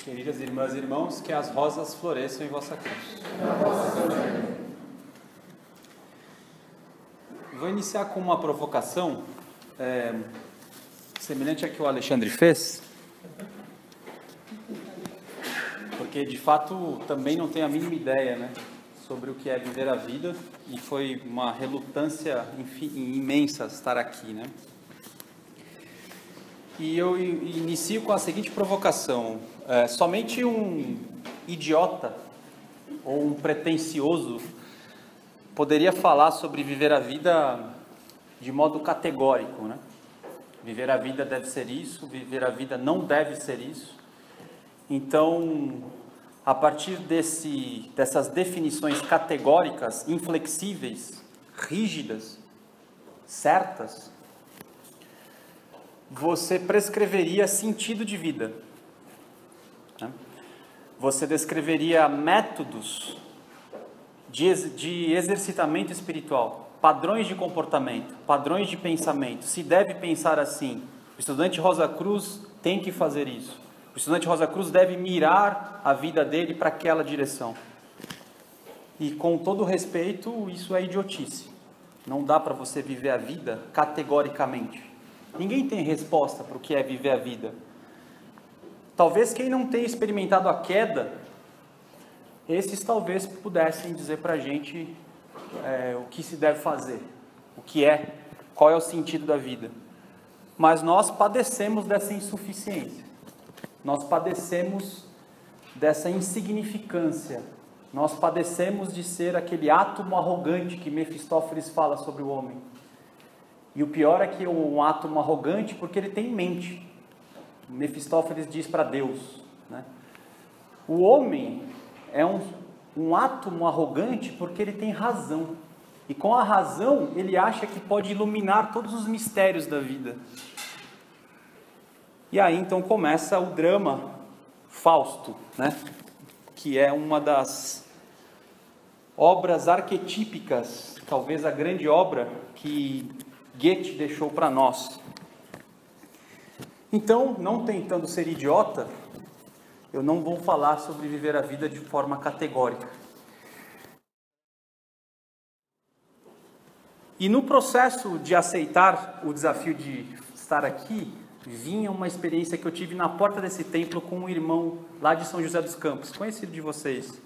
Queridas irmãs e irmãos, que as rosas floresçam em vossa cruz. Vou iniciar com uma provocação, semelhante à que o Alexandre fez, porque de fato também não tenho a mínima ideia, né, sobre o que é viver a vida, e foi uma relutância imensa estar aqui, né? E eu inicio com a seguinte provocação: somente um idiota ou um pretensioso poderia falar sobre viver a vida de modo categórico, né? Viver a vida deve ser isso, viver a vida não deve ser isso. Então, a partir dessas definições categóricas, inflexíveis, rígidas, certas, você prescreveria sentido de vida, né? Você descreveria métodos de exercitamento espiritual, padrões de comportamento, padrões de pensamento. Se deve pensar assim, o estudante Rosa Cruz tem que fazer isso, o estudante Rosa Cruz deve mirar a vida dele para aquela direção. E com todo respeito, isso é idiotice. Não dá para você viver a vida categoricamente. Ninguém tem resposta para o que é viver a vida. Talvez quem não tenha experimentado a queda, esses talvez pudessem dizer para a gente o que se deve fazer, o que é, qual é o sentido da vida. Mas nós padecemos dessa insuficiência, nós padecemos dessa insignificância, nós padecemos de ser aquele átomo arrogante que Mefistófeles fala sobre o homem. E o pior é que é um átomo arrogante porque ele tem mente. Mefistófeles diz para Deus, né? O homem é um átomo arrogante porque ele tem razão. E com a razão ele acha que pode iluminar todos os mistérios da vida. E aí então começa o drama Fausto, né? Que é uma das obras arquetípicas, talvez a grande obra que Goethe deixou para nós. Então, não tentando ser idiota, eu não vou falar sobre viver a vida de forma categórica. E no processo de aceitar o desafio de estar aqui, vinha uma experiência que eu tive na porta desse templo com um irmão lá de São José dos Campos, conhecido de vocês,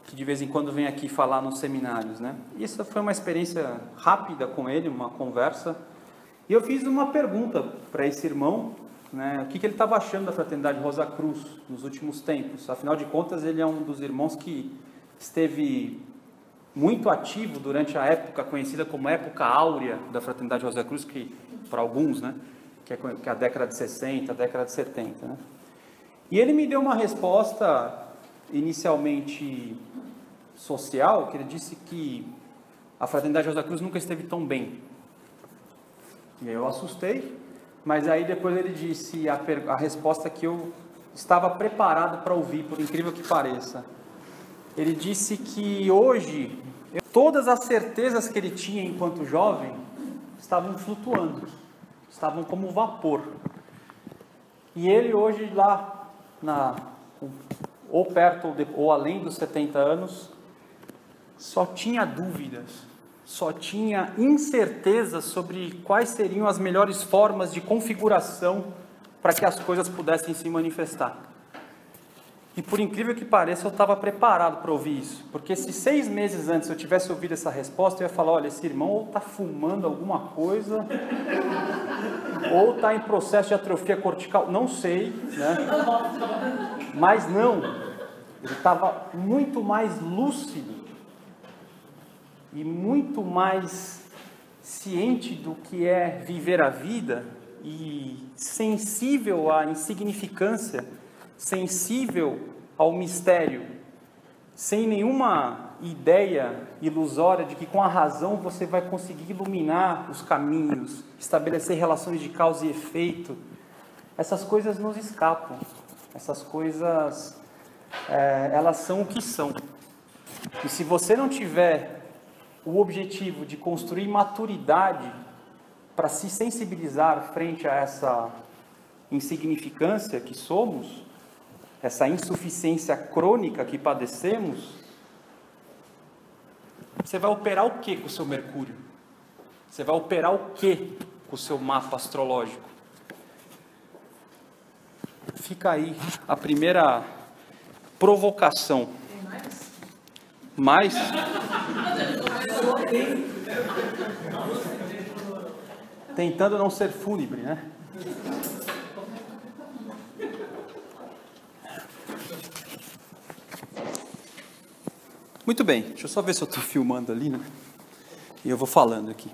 que de vez em quando vem aqui falar nos seminários, né? Isso foi uma experiência rápida com ele, uma conversa, e eu fiz uma pergunta para esse irmão, né? O que ele estava achando da Fraternidade Rosa Cruz nos últimos tempos. Afinal de contas, ele é um dos irmãos que esteve muito ativo durante a época conhecida como época áurea da Fraternidade Rosa Cruz, que para alguns, né, que é a década de 60, a década de 70, né? E ele me deu uma resposta inicialmente social, que ele disse que a Fraternidade Rosa Cruz nunca esteve tão bem. E eu assustei, mas aí depois ele disse a resposta que eu estava preparado para ouvir, por incrível que pareça. Ele disse que hoje, todas as certezas que ele tinha enquanto jovem estavam flutuando, estavam como vapor. E ele hoje lá, ou perto ou além dos 70 anos, só tinha dúvidas, só tinha incertezas sobre quais seriam as melhores formas de configuração para que as coisas pudessem se manifestar. E por incrível que pareça, eu estava preparado para ouvir isso, porque se 6 meses antes eu tivesse ouvido essa resposta, eu ia falar: olha, esse irmão ou está fumando alguma coisa, ou está em processo de atrofia cortical, não sei, né? Mas não, ele estava muito mais lúcido e muito mais ciente do que é viver a vida e sensível à insignificância, sensível ao mistério, sem nenhuma ideia ilusória de que com a razão você vai conseguir iluminar os caminhos, estabelecer relações de causa e efeito. Essas coisas nos escapam, essas coisas, elas são o que são. E se você não tiver o objetivo de construir maturidade para se sensibilizar frente a essa insignificância que somos, essa insuficiência crônica que padecemos, você vai operar o que com o seu Mercúrio? Você vai operar o que com o seu mapa astrológico? Fica aí a primeira provocação. Tem mais? Mais? Tentando não ser fúnebre, né? Muito bem, deixa eu só ver se eu estou filmando ali, né? E eu vou falando aqui.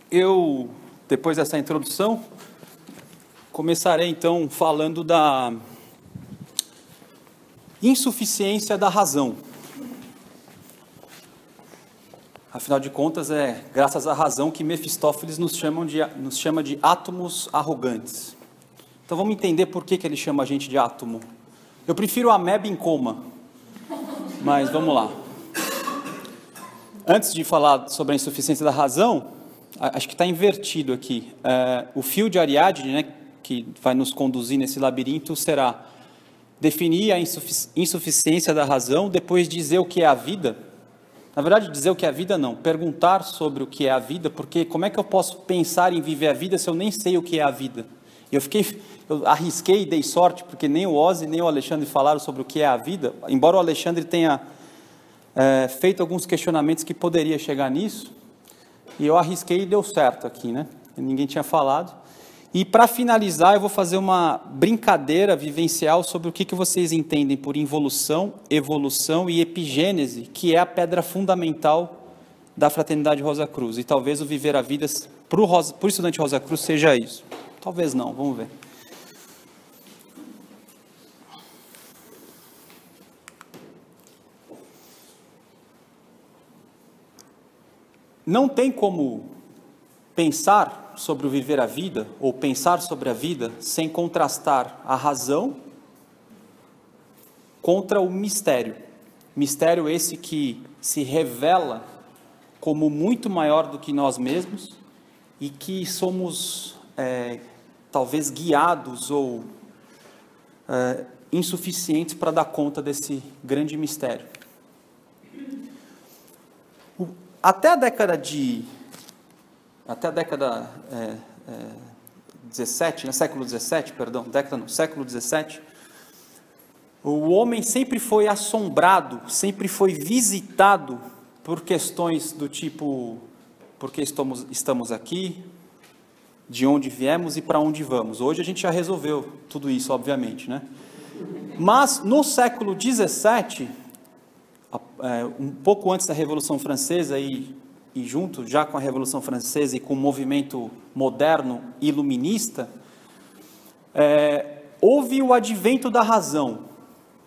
Eu, depois dessa introdução, começarei então falando da insuficiência da razão. Afinal de contas, é graças à razão que Mefistófeles nos chama de átomos arrogantes. Então vamos entender por que ele chama a gente de átomo. Eu prefiro a ameba em coma, mas vamos lá. Antes de falar sobre a insuficiência da razão, acho que está invertido aqui. O fio de Ariadne, né, que vai nos conduzir nesse labirinto, será definir a insuficiência da razão, depois dizer o que é a vida. Na verdade, dizer o que é a vida não, perguntar sobre o que é a vida, porque como é que eu posso pensar em viver a vida se eu nem sei o que é a vida? Eu arrisquei e dei sorte, porque nem o Ozzy nem o Alexandre falaram sobre o que é a vida, embora o Alexandre tenha feito alguns questionamentos que poderia chegar nisso, e eu arrisquei e deu certo aqui, né? Ninguém tinha falado. E para finalizar, eu vou fazer uma brincadeira vivencial sobre o que vocês entendem por involução, evolução e epigênese, que é a pedra fundamental da Fraternidade Rosa Cruz. E talvez o viver a vida para o estudante Rosa Cruz seja isso. Talvez não, vamos ver. Não tem como pensar sobre o viver a vida, ou pensar sobre a vida, sem contrastar a razão contra o mistério. Mistério esse que se revela como muito maior do que nós mesmos e que somos talvez guiados ou insuficientes para dar conta desse grande mistério. Até a década 17, né, século 17, perdão, século 17, o homem sempre foi assombrado, sempre foi visitado por questões do tipo, por que estamos aqui, de onde viemos e para onde vamos. Hoje a gente já resolveu tudo isso, obviamente, né? Mas no século 17, um pouco antes da Revolução Francesa e junto já com a Revolução Francesa e com o movimento moderno iluminista, houve o advento da razão,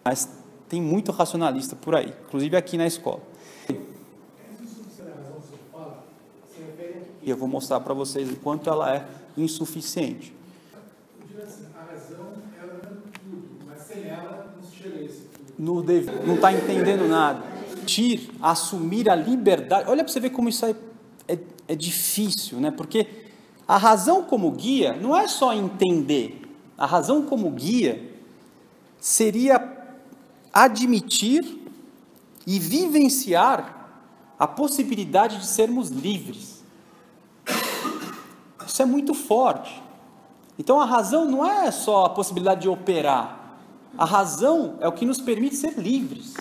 mas tem muito racionalista por aí, inclusive aqui na escola. E eu vou mostrar para vocês o quanto ela é insuficiente. A razão, ela não é tudo, mas sem ela não se chega a esse tudo. Não está entendendo nada. Assumir a liberdade. Olha para você ver como isso é difícil, né? Porque a razão como guia não é só entender. A razão como guia seria admitir e vivenciar a possibilidade de sermos livres. Isso é muito forte. Então a razão não é só a possibilidade de operar. A razão é o que nos permite ser livres.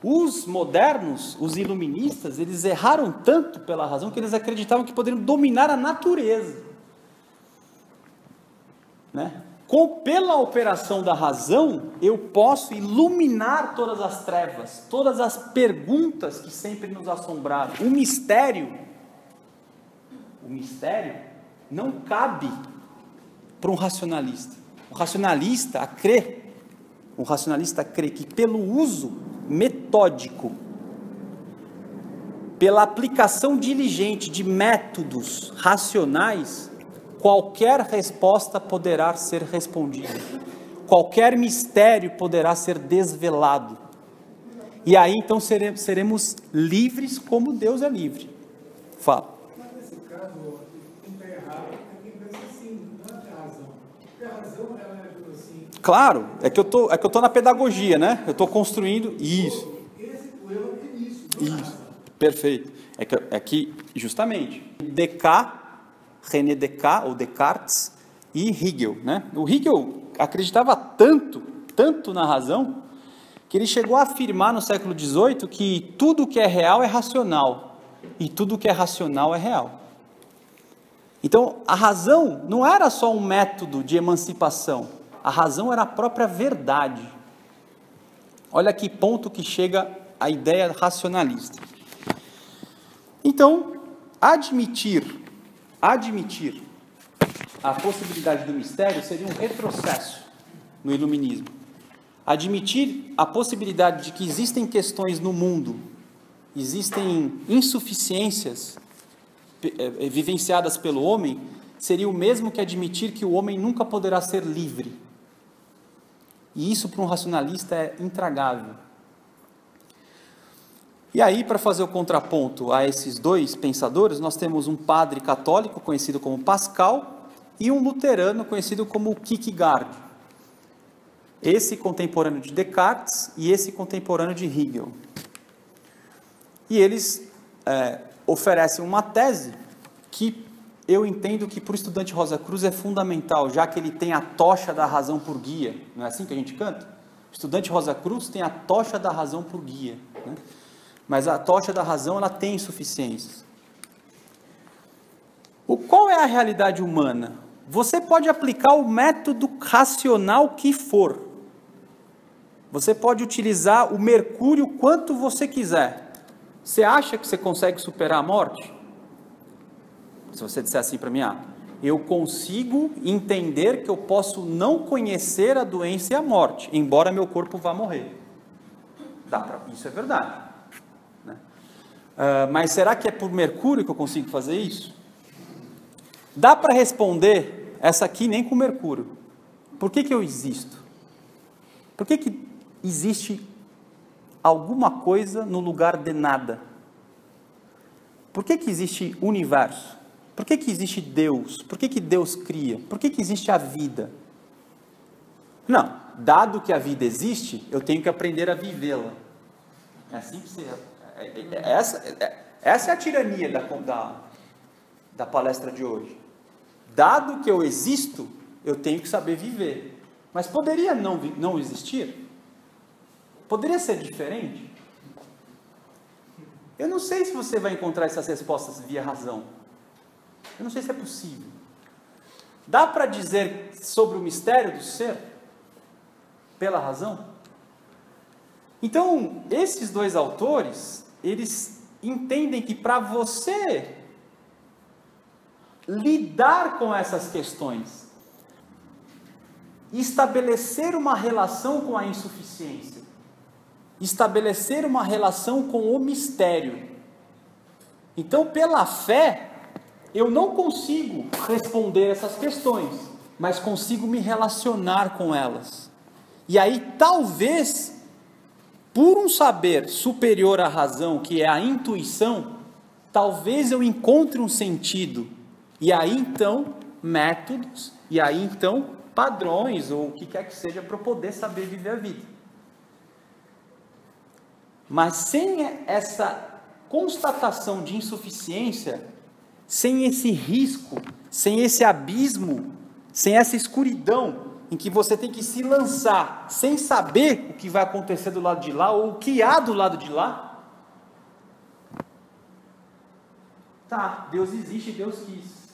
Os modernos, os iluministas, eles erraram tanto pela razão que eles acreditavam que poderiam dominar a natureza. Né? Pela operação da razão, eu posso iluminar todas as trevas, todas as perguntas que sempre nos assombraram. O mistério não cabe para um racionalista. O racionalista crê que pelo uso metódico, pela aplicação diligente de métodos racionais, qualquer resposta poderá ser respondida, qualquer mistério poderá ser desvelado, e aí então seremos livres como Deus é livre. Fala. Mas nesse caso, quem está errado é quem pensa assim, não é a razão. Porque a razão, ela é assim, Claro, é que eu tô na pedagogia, né? Eu estou construindo isso. O erro é nisso. Isso, perfeito. É que justamente, René Descartes, ou Descartes, e Hegel, né? O Hegel acreditava tanto na razão, que ele chegou a afirmar no século XVIII que tudo que é real é racional, e tudo que é racional é real. Então, a razão não era só um método de emancipação, a razão era a própria verdade. Olha que ponto que chega a ideia racionalista. Então, admitir a possibilidade do mistério seria um retrocesso no iluminismo. Admitir a possibilidade de que existem questões no mundo, existem insuficiências vivenciadas pelo homem, seria o mesmo que admitir que o homem nunca poderá ser livre. E isso para um racionalista é intragável. E aí, para fazer o contraponto a esses dois pensadores, nós temos um padre católico conhecido como Pascal e um luterano conhecido como Kierkegaard. Esse contemporâneo de Descartes e esse contemporâneo de Hegel. E eles oferecem uma tese que eu entendo que para o estudante Rosa Cruz é fundamental, já que ele tem a tocha da razão por guia. Não é assim que a gente canta? O estudante Rosa Cruz tem a tocha da razão por guia, né? Mas a tocha da razão, ela tem insuficiências. Qual é a realidade humana? Você pode aplicar o método racional que for. Você pode utilizar o mercúrio quanto você quiser. Você acha que você consegue superar a morte? Se você disser assim para mim, eu consigo entender que eu posso não conhecer a doença e a morte, embora meu corpo vá morrer. Isso é verdade. Né? Mas será que é por mercúrio que eu consigo fazer isso? Dá para responder essa aqui nem com mercúrio. Por que eu existo? Por que existe alguma coisa no lugar de nada? Por que existe universo? Por que existe Deus? Por que Deus cria? Por que existe a vida? Não, dado que a vida existe, eu tenho que aprender a vivê-la. É assim que você... Essa é a tirania da palestra de hoje. Dado que eu existo, eu tenho que saber viver. Mas poderia não existir? Poderia ser diferente? Eu não sei se você vai encontrar essas respostas via razão. Eu não sei se é possível. Dá para dizer sobre o mistério do ser pela razão? Então, esses dois autores, eles entendem que para você lidar com essas questões, estabelecer uma relação com a insuficiência, estabelecer uma relação com o mistério. Então, pela fé, eu não consigo responder essas questões, mas consigo me relacionar com elas. E aí, talvez, por um saber superior à razão, que é a intuição, talvez eu encontre um sentido. E aí, então, métodos, e aí, então, padrões, ou o que quer que seja, para eu poder saber viver a vida. Mas sem essa constatação de insuficiência, sem esse risco, sem esse abismo, sem essa escuridão, em que você tem que se lançar, sem saber o que vai acontecer do lado de lá, ou o que há do lado de lá. Tá, Deus existe, Deus quis.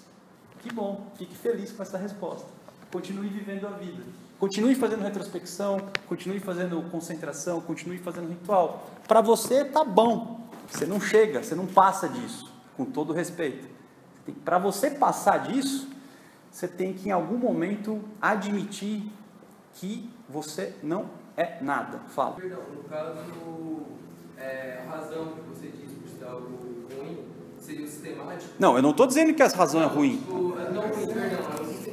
Que bom, fique feliz com essa resposta. Continue vivendo a vida. Continue fazendo retrospecção, continue fazendo concentração, continue fazendo ritual. Para você tá bom, você não chega, você não passa disso, com todo respeito. Para você passar disso, você tem que em algum momento admitir que você não é nada. Fala. Perdão, no caso, a razão que você diz por ser algo ruim, seria o sistemático? Não, eu não estou dizendo que a razão é ruim. Não ruim, perdão,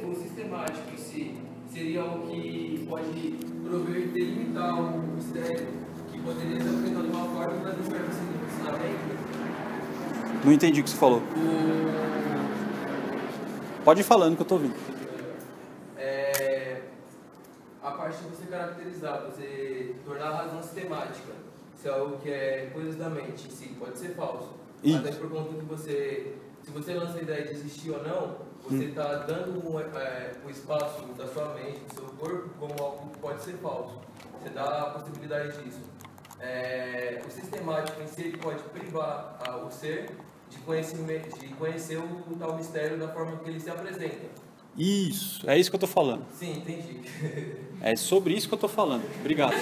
o sistemático em si seria algo que pode prover e delimitar o mistério, que poderia ser apresentado de uma forma para despertar esse ensinamento. Não entendi o que você falou. Pode ir falando que eu estou ouvindo. A parte parte de você caracterizar, você tornar a razão sistemática, se é algo que é coisas da mente em si, pode ser falso. Isso. Até por conta que você, se você lança a ideia de existir ou não, você está dando o espaço da sua mente, do seu corpo, como algo que pode ser falso. Você dá a possibilidade disso. O sistemático em si ele pode privar o ser de conhecer o tal mistério da forma que ele se apresenta. Isso, é isso que eu estou falando. Sim, entendi. É sobre isso que eu estou falando. Obrigado.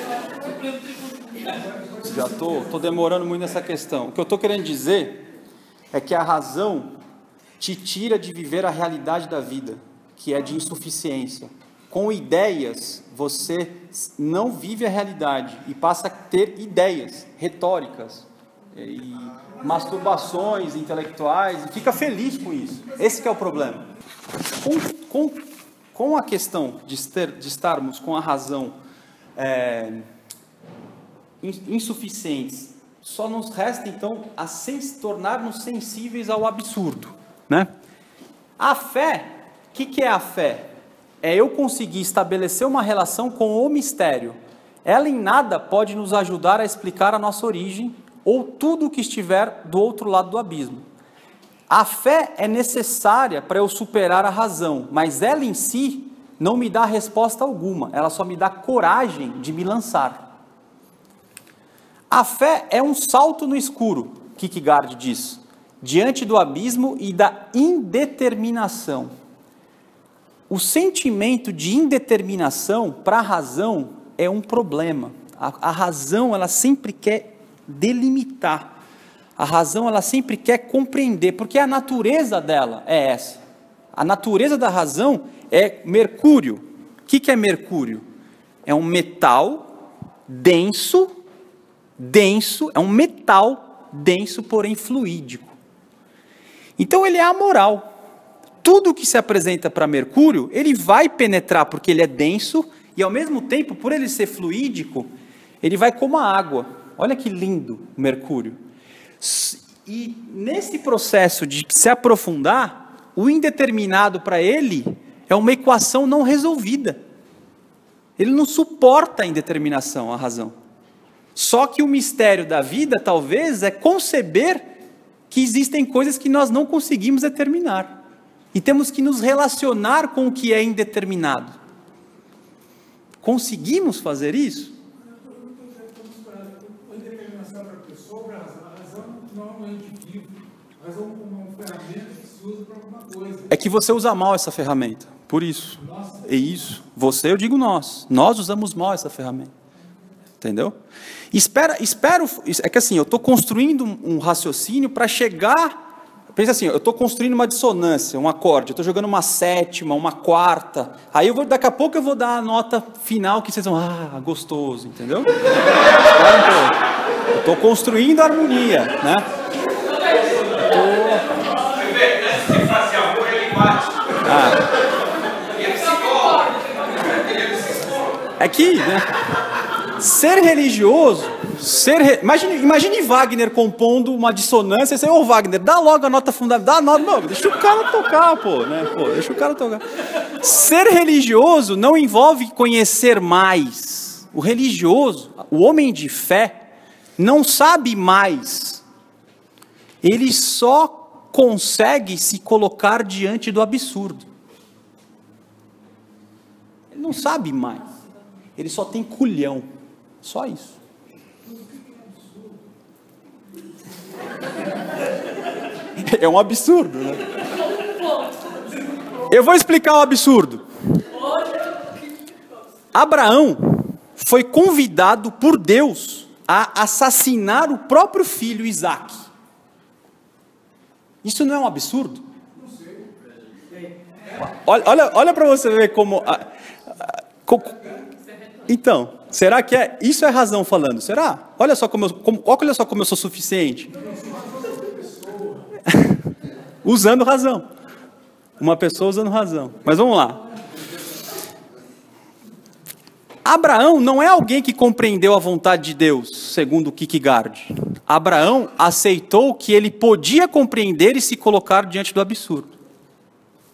Já estou demorando muito nessa questão. O que eu estou querendo dizer é que a razão te tira de viver a realidade da vida, que é de insuficiência. Com ideias, você não vive a realidade e passa a ter ideias retóricas e masturbações intelectuais e fica feliz com isso. Esse que é o problema. Com a questão de estarmos com a razão insuficientes, só nos resta então a tornar-nos sensíveis ao absurdo, né? A fé, o que é a fé? É eu conseguir estabelecer uma relação com o mistério. Ela em nada pode nos ajudar a explicar a nossa origem ou tudo o que estiver do outro lado do abismo. A fé é necessária para eu superar a razão, mas ela em si não me dá resposta alguma, ela só me dá coragem de me lançar. A fé é um salto no escuro, Kierkegaard diz, diante do abismo e da indeterminação. O sentimento de indeterminação para a razão é um problema. A razão, ela sempre quer delimitar. A razão, ela sempre quer compreender, porque a natureza dela é essa. A natureza da razão é Mercúrio. O que é Mercúrio? É um metal denso, é um metal denso, porém fluídico. Então ele é amoral. Tudo que se apresenta para Mercúrio, ele vai penetrar porque ele é denso e ao mesmo tempo, por ele ser fluídico, ele vai como a água. Olha que lindo Mercúrio. E nesse processo de se aprofundar, o indeterminado para ele é uma equação não resolvida. Ele não suporta a indeterminação, a razão. Só que o mistério da vida, talvez, é conceber que existem coisas que nós não conseguimos determinar. E temos que nos relacionar com o que é indeterminado. Conseguimos fazer isso? A indeterminação para a pessoa, para a razão não é um indivíduo, mas é uma ferramenta que se usa para alguma coisa. É que você usa mal essa ferramenta, por isso. É isso. Você, eu digo nós. Nós usamos mal essa ferramenta. Entendeu? Espero, é que assim, eu estou construindo um raciocínio para chegar... Pensa assim, eu estou construindo uma dissonância, um acorde, eu estou jogando uma sétima, uma quarta, aí daqui a pouco eu vou dar a nota final que vocês vão, gostoso, entendeu? Espera um pouco. Eu estou construindo harmonia, né? É que, né? Ser religioso, imagine Wagner compondo uma dissonância, e você, Wagner, dá logo a nota fundamental, não, deixa o cara tocar, deixa o cara tocar. Ser religioso não envolve conhecer mais. O religioso, o homem de fé, não sabe mais. Ele só consegue se colocar diante do absurdo. Ele não sabe mais. Ele só tem culhão. Só isso. É um absurdo, né? Eu vou explicar o absurdo. Abraão foi convidado por Deus a assassinar o próprio filho Isaque. Isso não é um absurdo? Olha para você ver como... Então, será que é? Isso é razão falando? Será? Olha só como eu sou suficiente. Usando razão. Uma pessoa usando razão. Mas vamos lá. Abraão não é alguém que compreendeu a vontade de Deus, segundo Kierkegaard. Abraão aceitou que ele podia compreender e se colocar diante do absurdo.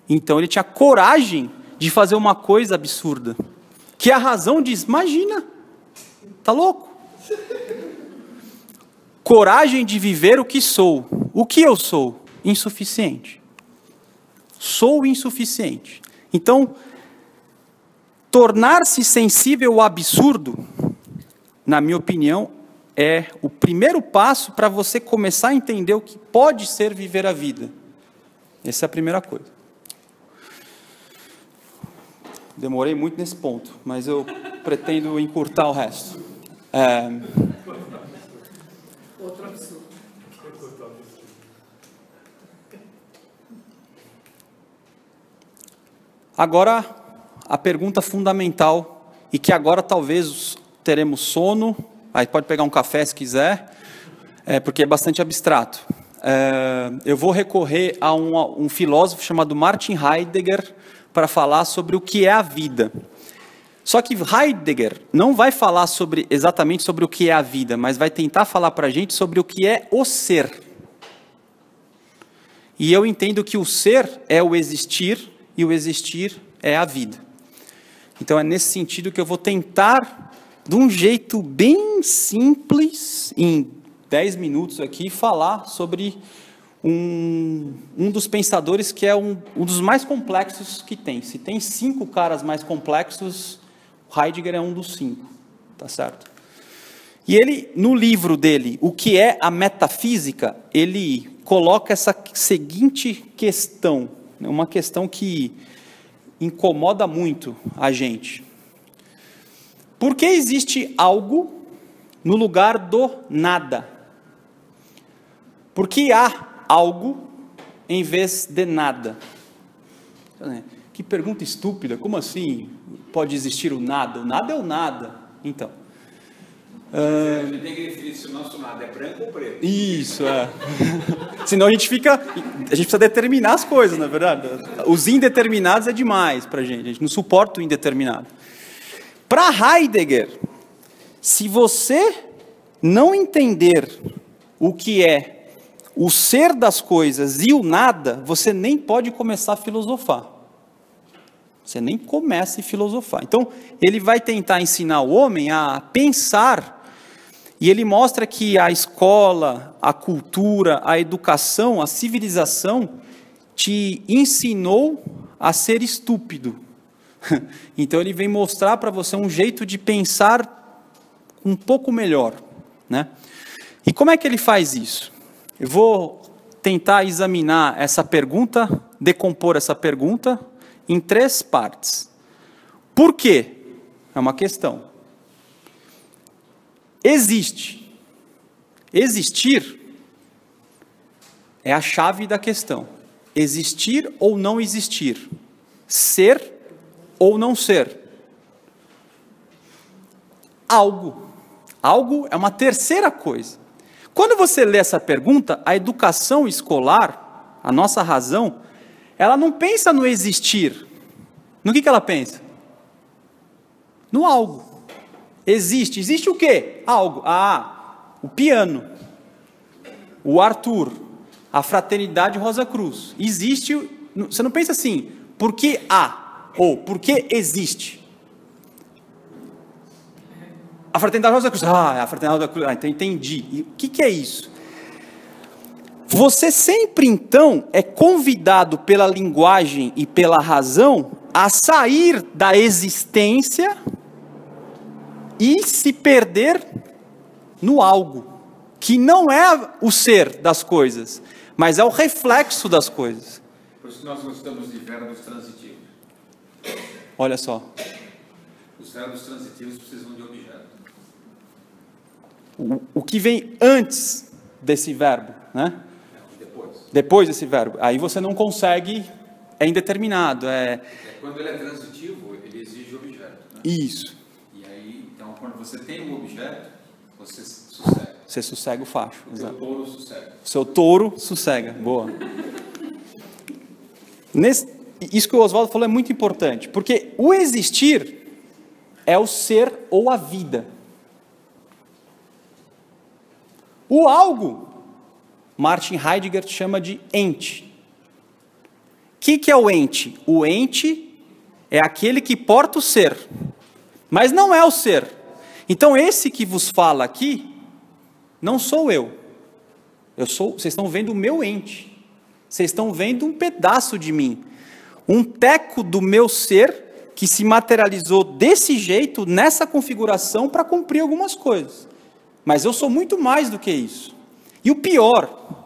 Então ele tinha coragem de fazer uma coisa absurda, que a razão diz, imagina, tá louco? Coragem de viver o que sou. O que eu sou? Insuficiente. Sou insuficiente. Então, tornar-se sensível ao absurdo, na minha opinião, é o primeiro passo para você começar a entender o que pode ser viver a vida. Essa é a primeira coisa. Demorei muito nesse ponto, mas eu pretendo encurtar o resto. Outro absurdo. Agora, a pergunta fundamental, e que agora talvez teremos sono, aí pode pegar um café se quiser, porque é bastante abstrato. Eu vou recorrer a um filósofo chamado Martin Heidegger para falar sobre o que é a vida. Só que Heidegger não vai falar exatamente sobre o que é a vida, mas vai tentar falar para a gente sobre o que é o ser. E eu entendo que o ser é o existir, e o existir é a vida. Então é nesse sentido que eu vou tentar, de um jeito bem simples, em 10 minutos aqui, falar sobre um dos pensadores que é um dos mais complexos que tem. Se tem 5 caras mais complexos, Heidegger é um dos 5, tá certo? E ele, no livro dele, O que é a Metafísica, ele coloca essa seguinte questão, uma questão que incomoda muito a gente. Por que existe algo no lugar do nada? Por que há algo em vez de nada? Que pergunta estúpida, como assim pode existir o nada? O nada é o nada. Então. A gente tem que definir se o nosso nada é branco ou preto. Isso, Senão a gente precisa determinar as coisas, na verdade. Os indeterminados é demais para a gente não suporta o indeterminado. Para Heidegger, se você não entender o que é o ser das coisas e o nada, você nem pode começar a filosofar. Você nem começa a filosofar. Então, ele vai tentar ensinar o homem a pensar, e ele mostra que a escola, a cultura, a educação, a civilização te ensinou a ser estúpido. Então, ele vem mostrar para você um jeito de pensar um pouco melhor, né? E como é que ele faz isso? Eu vou tentar examinar essa pergunta, decompor essa pergunta em 3 partes. Por quê? É uma questão. Existe. Existir é a chave da questão. Existir ou não existir. Ser ou não ser. Algo. Algo é uma terceira coisa. Quando você lê essa pergunta, a educação escolar, a nossa razão, ela não pensa no existir. No que ela pensa? No algo. Existe. Existe o quê? Algo. O piano. O Arthur. A Fraternidade Rosa Cruz. Existe. Você não pensa assim, por que há? Ou por que existe? A Fraternidade Rosa Cruz. A Fraternidade Rosa Cruz. Então entendi. E o que é isso? Você sempre, então, é convidado pela linguagem e pela razão a sair da existência e se perder no algo, que não é o ser das coisas, mas é o reflexo das coisas. Por isso que nós gostamos de verbos transitivos. Olha só. Os verbos transitivos precisam de objeto. O que vem antes desse verbo, né? Depois desse verbo. Aí você não consegue, é indeterminado. Quando ele é transitivo, ele exige objeto. Né? Isso. E aí, então, quando você tem um objeto, você sossega. Você sossega o facho. O seu touro sossega. Seu touro sossega. Boa. Isso que o Oswaldo falou é muito importante, porque o existir é o ser ou a vida. O algo, Martin Heidegger chama de ente. O que é o ente? O ente é aquele que porta o ser. mas não é o ser. Então esse que vos fala aqui, não sou eu. Vocês estão vendo o meu ente. Vocês estão vendo um pedaço de mim. Um teco do meu ser que se materializou desse jeito, nessa configuração, para cumprir algumas coisas. Mas eu sou muito mais do que isso. E o pior,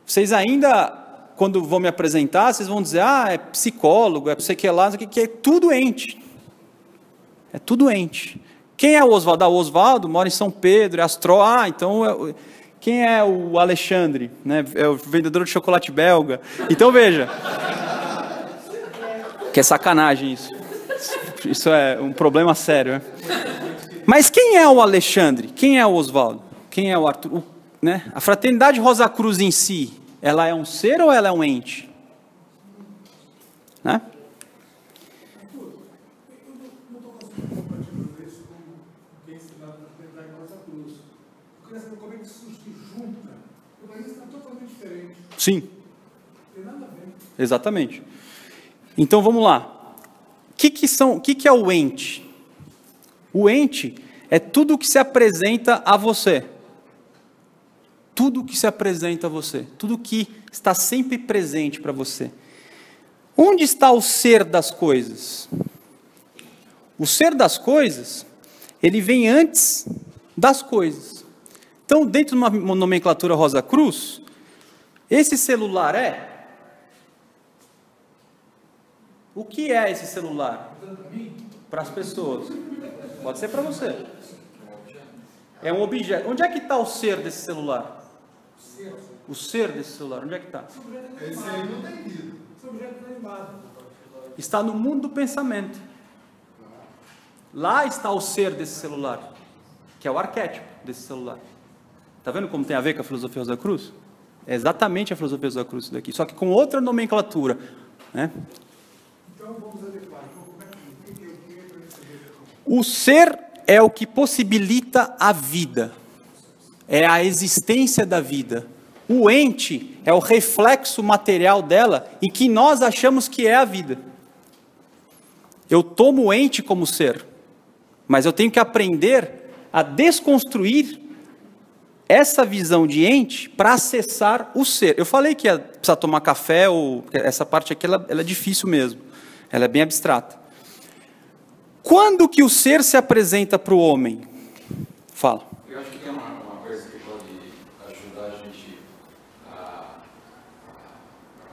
vocês ainda, quando vão me apresentar, vocês vão dizer, é psicólogo, é não sei o que lá, que é tudo ente. É tudo ente. Quem é o Oswaldo? O Oswaldo mora em São Pedro, é astrólogo. Então, quem é o Alexandre? Né? É o vendedor de chocolate belga. Então, veja. Que é sacanagem isso. Isso é um problema sério. Né? Mas quem é o Alexandre? Quem é o Oswaldo? Quem é o Arthur? Né? A Fraternidade Rosa Cruz em si, ela é um ser ou ela é um ente? Né? Eu não estou conseguindo compartilhar isso com quem está na Fraternidade Rosa Cruz. Eu queria saber como é que isso se junta. O país está totalmente diferente. Sim. Não tem nada a ver. Exatamente. Então vamos lá. O que é o ente? O ente é tudo que se apresenta a você. Tudo que se apresenta a você. Tudo que está sempre presente para você. Onde está o ser das coisas? O ser das coisas, ele vem antes das coisas. Então, dentro de uma nomenclatura Rosa Cruz, esse celular é... O que é esse celular? Para as pessoas. Pode ser para você. É um objeto. Onde é que está o ser desse celular? O ser desse celular, onde é que está? Esse aí não tem vida. Esse objeto está animado. Está no mundo do pensamento. Lá está o ser desse celular, que é o arquétipo desse celular. Está vendo como tem a ver com a filosofia Rosa Cruz? É exatamente a filosofia Rosa Cruz isso daqui, só que com outra nomenclatura. Né? Então vamos adequar. O ser é o que possibilita a vida. É a existência da vida. O ente é o reflexo material dela e que nós achamos que é a vida. Eu tomo o ente como ser, mas eu tenho que aprender a desconstruir essa visão de ente para acessar o ser. Eu falei que ia precisar tomar café, ou essa parte aqui ela é difícil mesmo, ela é bem abstrata. Quando que o ser se apresenta para o homem? Fala. Eu acho que tem uma coisa que pode ajudar a gente a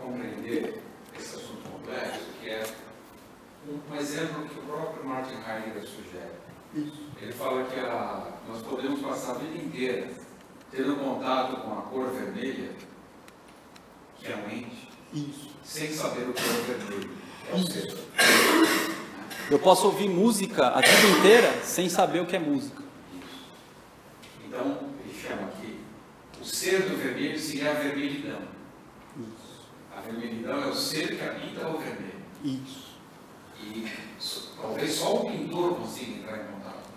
compreender esse assunto complexo, que é um exemplo que o próprio Martin Heidegger sugere. Ele fala que nós podemos passar a vida inteira tendo contato com a cor vermelha, que é um ente, sem saber o que é o vermelho, que é o ser. Eu posso ouvir música a vida inteira sem saber o que é música. Então, ele chama aqui, o ser do vermelho seria a vermelhidão. A vermelhidão é o ser que habita o vermelho. Isso. E talvez só o pintor consiga entrar em contato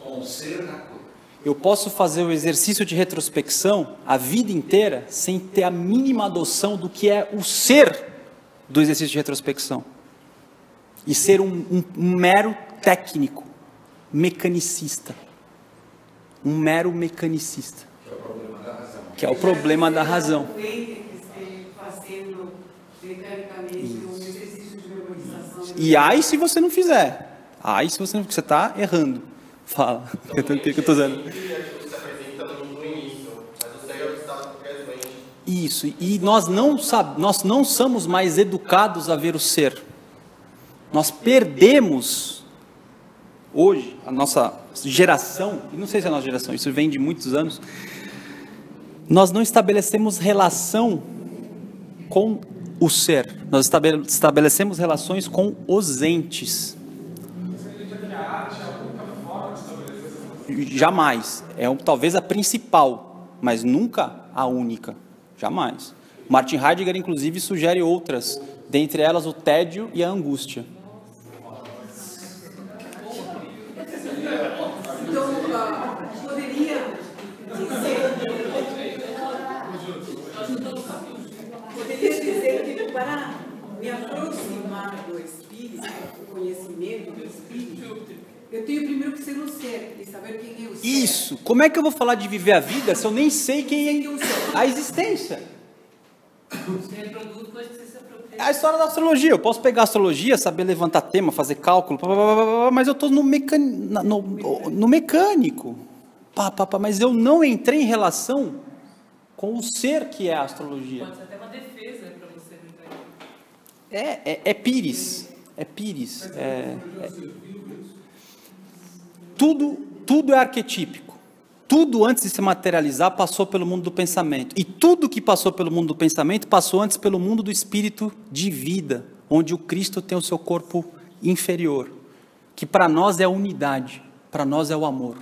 com o ser da cor. Eu posso fazer o exercício de retrospecção a vida inteira sem ter a mínima noção do que é o ser do exercício de retrospecção. E ser um mero técnico, mecanicista. Um mero mecanicista. Que é o problema da razão. E aí se você não fizer. Aí se você não, você está errando. Fala. O que eu estou dizendo? Isso. E nós não somos mais educados a ver o ser. Nós perdemos, hoje, a nossa geração, e não sei se é a nossa geração, isso vem de muitos anos, nós não estabelecemos relação com o ser, nós estabelecemos relações com os entes. Jamais, talvez a principal, mas nunca a única, jamais. Martin Heidegger, inclusive, sugere outras, dentre elas o tédio e a angústia. Poderia dizer que para me aproximar do Espírito, do conhecimento do Espírito, eu tenho primeiro que ser um ser e saber quem é o ser. Isso. Como é que eu vou falar de viver a vida se eu nem sei quem é a existência? Você reproduz coisas que você se apropria. É a história da astrologia. Eu posso pegar a astrologia, saber levantar tema, fazer cálculo, mas eu estou no mecânico. Mas eu não entrei em relação com o ser que é a astrologia. Pode ser até uma defesa para você não entrar. É Pires. É Pires. Tudo é arquetípico. Tudo antes de se materializar passou pelo mundo do pensamento. E tudo que passou pelo mundo do pensamento passou antes pelo mundo do espírito de vida, onde o Cristo tem o seu corpo inferior, que para nós é a unidade, para nós é o amor.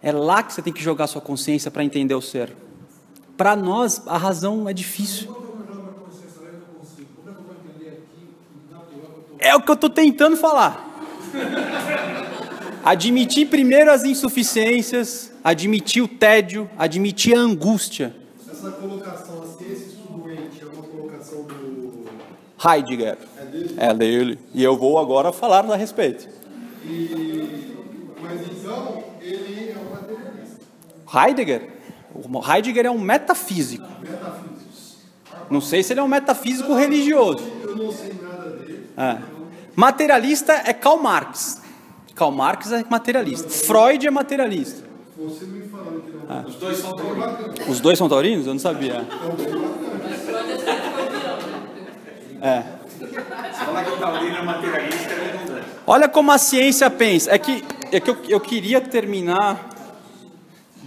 É lá que você tem que jogar sua consciência para entender o ser. Para nós, a razão é difícil. É o que eu estou tentando falar. Admitir primeiro as insuficiências, admitir o tédio, admitir a angústia. Essa colocação, a ciência estudoente, é uma colocação do Heidegger. É dele? É dele. E eu vou agora falar a respeito. Mas então, ele é um materialista. Heidegger? O Heidegger é um metafísico. Não sei se ele é um metafísico religioso. Eu não sei nada dele. Materialista é Karl Marx. Karl Marx é materialista. Freud é materialista. Você me falando que não. Os dois são taurinos. Os dois são taurinos? Eu não sabia. Se falar que o taurino é materialista, é redundante. Olha como a ciência pensa. É que eu queria terminar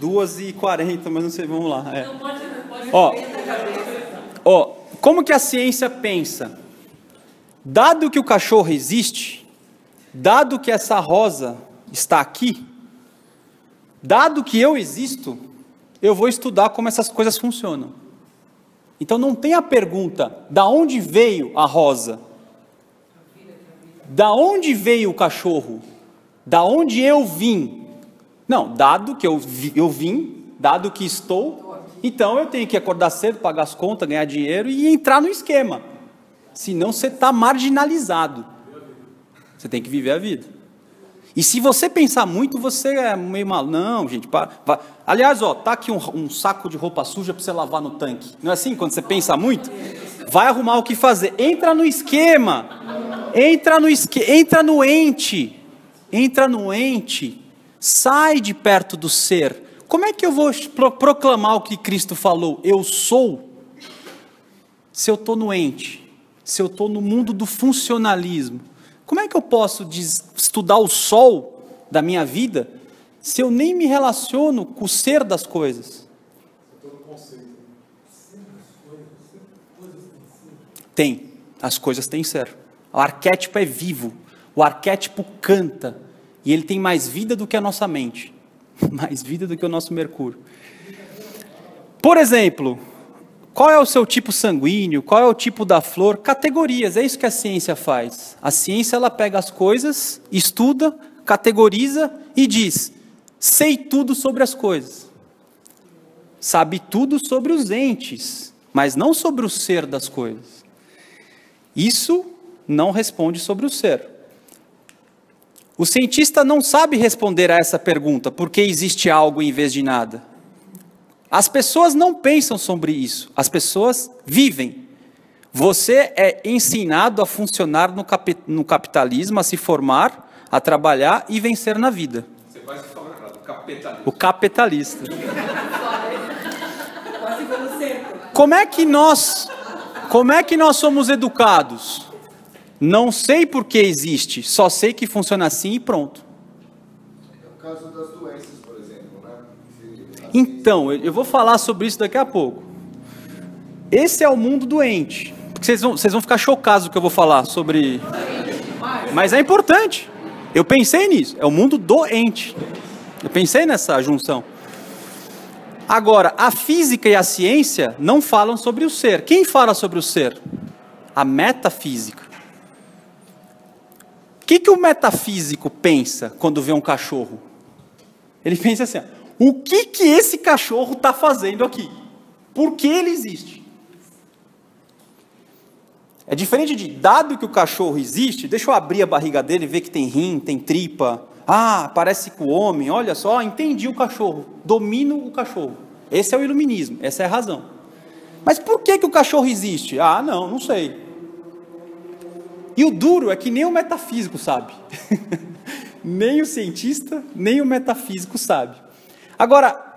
2h40, mas não sei, vamos lá. Não pode Como que a ciência pensa? Dado que o cachorro existe, dado que essa rosa está aqui, dado que eu existo, eu vou estudar como essas coisas funcionam. Então não tem a pergunta, da onde veio a rosa? Da onde veio o cachorro? Da onde eu vim? Não, dado que eu vim, dado que estou, então eu tenho que acordar cedo, pagar as contas, ganhar dinheiro e entrar no esquema. Senão você está marginalizado. Você tem que viver a vida. E se você pensar muito, você é meio mal. Não, gente, para. Aliás, tá aqui um saco de roupa suja para você lavar no tanque. Não é assim? Quando você pensa muito, vai arrumar o que fazer. Entra no esquema. Entra no ente. Entra no ente. Sai de perto do ser. Como é que eu vou proclamar o que Cristo falou? Eu sou. Se eu estou no ente. Se eu estou no mundo do funcionalismo. Como é que eu posso estudar o sol da minha vida se eu nem me relaciono com o ser das coisas? Tem. As coisas têm ser. O arquétipo é vivo. O arquétipo canta. E ele tem mais vida do que a nossa mente. Mais vida do que o nosso Mercúrio. Por exemplo, qual é o seu tipo sanguíneo? Qual é o tipo da flor? Categorias, é isso que a ciência faz. A ciência, ela pega as coisas, estuda, categoriza e diz, sei tudo sobre as coisas. Sabe tudo sobre os entes, mas não sobre o ser das coisas. Isso não responde sobre o ser. O cientista não sabe responder a essa pergunta, porque existe algo em vez de nada. As pessoas não pensam sobre isso, as pessoas vivem. Você é ensinado a funcionar no capitalismo, a se formar, a trabalhar e vencer na vida. Você quase falou errado, o capitalista. O capitalista. Quase pelo cerco. Como é que nós somos educados? Não sei por que existe, só sei que funciona assim e pronto. É o caso das doenças, por exemplo, né? Então, eu vou falar sobre isso daqui a pouco. Esse é o mundo doente. Porque vocês vão ficar chocados do que eu vou falar sobre... Mas é importante. Eu pensei nisso. É o mundo doente. Eu pensei nessa junção. Agora, a física e a ciência não falam sobre o ser. Quem fala sobre o ser? A metafísica. O que o metafísico pensa quando vê um cachorro? Ele pensa assim, o que esse cachorro está fazendo aqui? Por que ele existe? É diferente de, dado que o cachorro existe, deixa eu abrir a barriga dele e ver que tem rim, tem tripa. Ah, parece com o homem, olha só, entendi o cachorro, domino o cachorro. Esse é o iluminismo, essa é a razão. Mas por que o cachorro existe? Ah, não sei. E o duro é que nem o metafísico sabe. Nem o cientista, nem o metafísico sabe. Agora,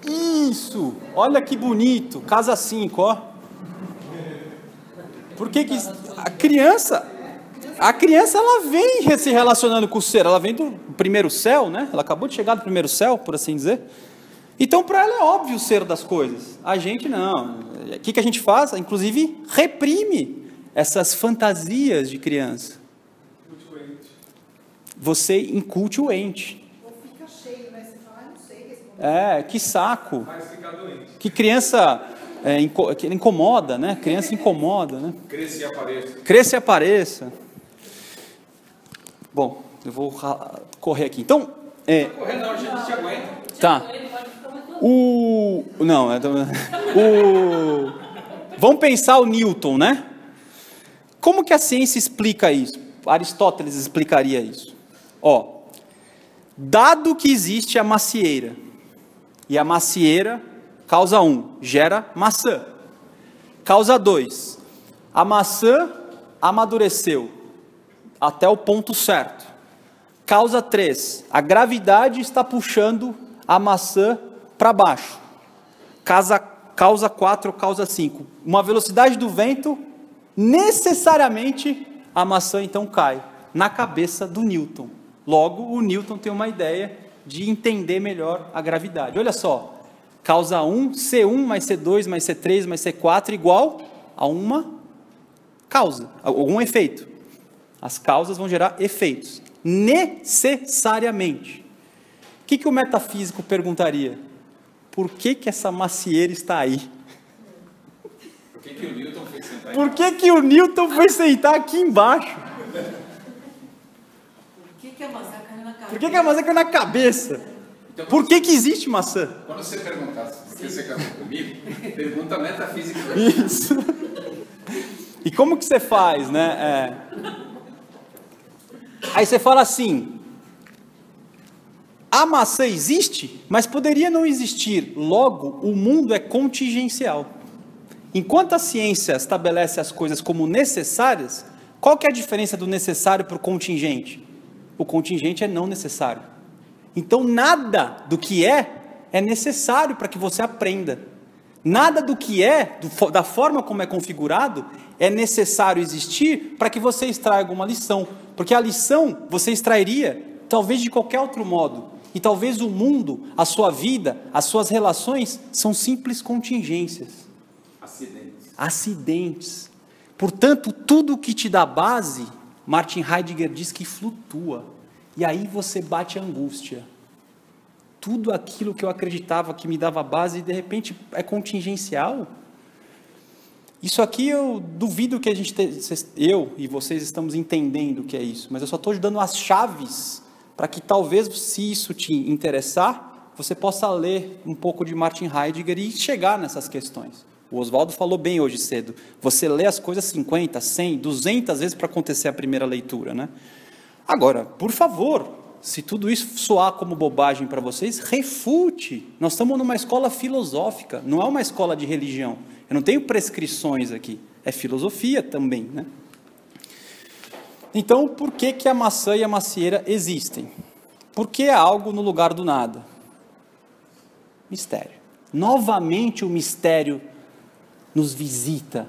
isso, olha que bonito, casa 5, ó. Por que a criança ela vem se relacionando com o ser, ela vem do primeiro céu, né? Ela acabou de chegar do primeiro céu, por assim dizer. Então, para ela é óbvio o ser das coisas. A gente não. O que a gente faz? Inclusive, reprime essas fantasias de criança. Você inculte o ente. Ou fica cheio, né? Você fala, não sei responder. Que saco. Mas fica doente. Que criança que incomoda, né? Criança incomoda, né? Cresça e apareça. Cresça e apareça. Bom, eu vou correr aqui. Então, Correndo, não, a gente te aguenta. tá. Vamos pensar o Newton, né? Como que a ciência explica isso? Aristóteles explicaria isso. Dado que existe a macieira, e a macieira, causa 1, gera maçã. Causa 2, a maçã amadureceu até o ponto certo. Causa 3, a gravidade está puxando a maçã para baixo. Causa 4 ou causa 5. Uma velocidade do vento, necessariamente a maçã então cai na cabeça do Newton. Logo, o Newton tem uma ideia de entender melhor a gravidade. Olha só, causa 1, C1 mais C2 mais C3 mais C4 igual a uma causa, algum efeito. As causas vão gerar efeitos, necessariamente. O que o metafísico perguntaria? Por que essa macieira está aí? Por que o Newton foi sentar Por que o Newton foi sentar aqui embaixo? Por que a maçã caiu na cabeça? Por que a maçã caiu na cabeça? Então, Por que existe maçã? Quando você perguntar por que você casou comigo, pergunta metafísica. Isso. E como que você faz, né? Aí você fala assim, a maçã existe, mas poderia não existir. Logo, o mundo é contingencial. Enquanto a ciência estabelece as coisas como necessárias, qual que é a diferença do necessário para o contingente? O contingente é não necessário. Então nada do que é necessário para que você aprenda. Nada do que da forma como é configurado, é necessário existir para que você extraia alguma lição. Porque a lição você extrairia talvez de qualquer outro modo. E talvez o mundo, a sua vida, as suas relações são simples contingências. Acidentes. Portanto, tudo que te dá base, Martin Heidegger diz que flutua. E aí você bate a angústia. Tudo aquilo que eu acreditava que me dava base, de repente é contingencial. Isso aqui eu duvido que eu e vocês estamos entendendo o que é isso, mas eu só estou dando as chaves para que talvez, se isso te interessar, você possa ler um pouco de Martin Heidegger e chegar nessas questões. O Oswaldo falou bem hoje cedo, você lê as coisas 50, 100, 200 vezes para acontecer a primeira leitura, né? Agora, por favor, se tudo isso soar como bobagem para vocês, refute. Nós estamos numa escola filosófica, não é uma escola de religião. Eu não tenho prescrições aqui, é filosofia também, né? Então, por que a maçã e a macieira existem? Porque é algo no lugar do nada. Mistério. Novamente o mistério nos visita.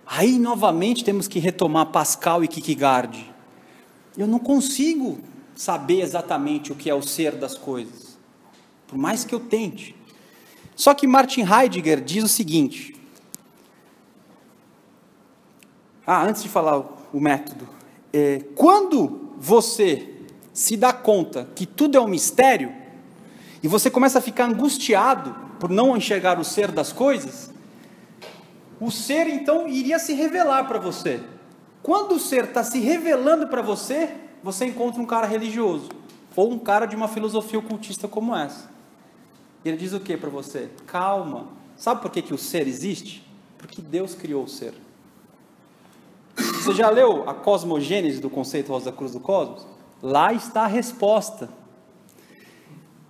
Aí, novamente, temos que retomar Pascal e Kierkegaard. Eu não consigo saber exatamente o que é o ser das coisas, por mais que eu tente. Só que Martin Heidegger diz o seguinte, antes de falar o método, quando você se dá conta que tudo é um mistério, e você começa a ficar angustiado por não enxergar o ser das coisas, o ser então iria se revelar para você. Quando o ser está se revelando para você, você encontra um cara religioso, ou um cara de uma filosofia ocultista como essa. Ele diz o que para você? Calma. Sabe por que o ser existe? Porque Deus criou o ser. Você já leu a cosmogênese do conceito Rosa Cruz do Cosmos? Lá está a resposta.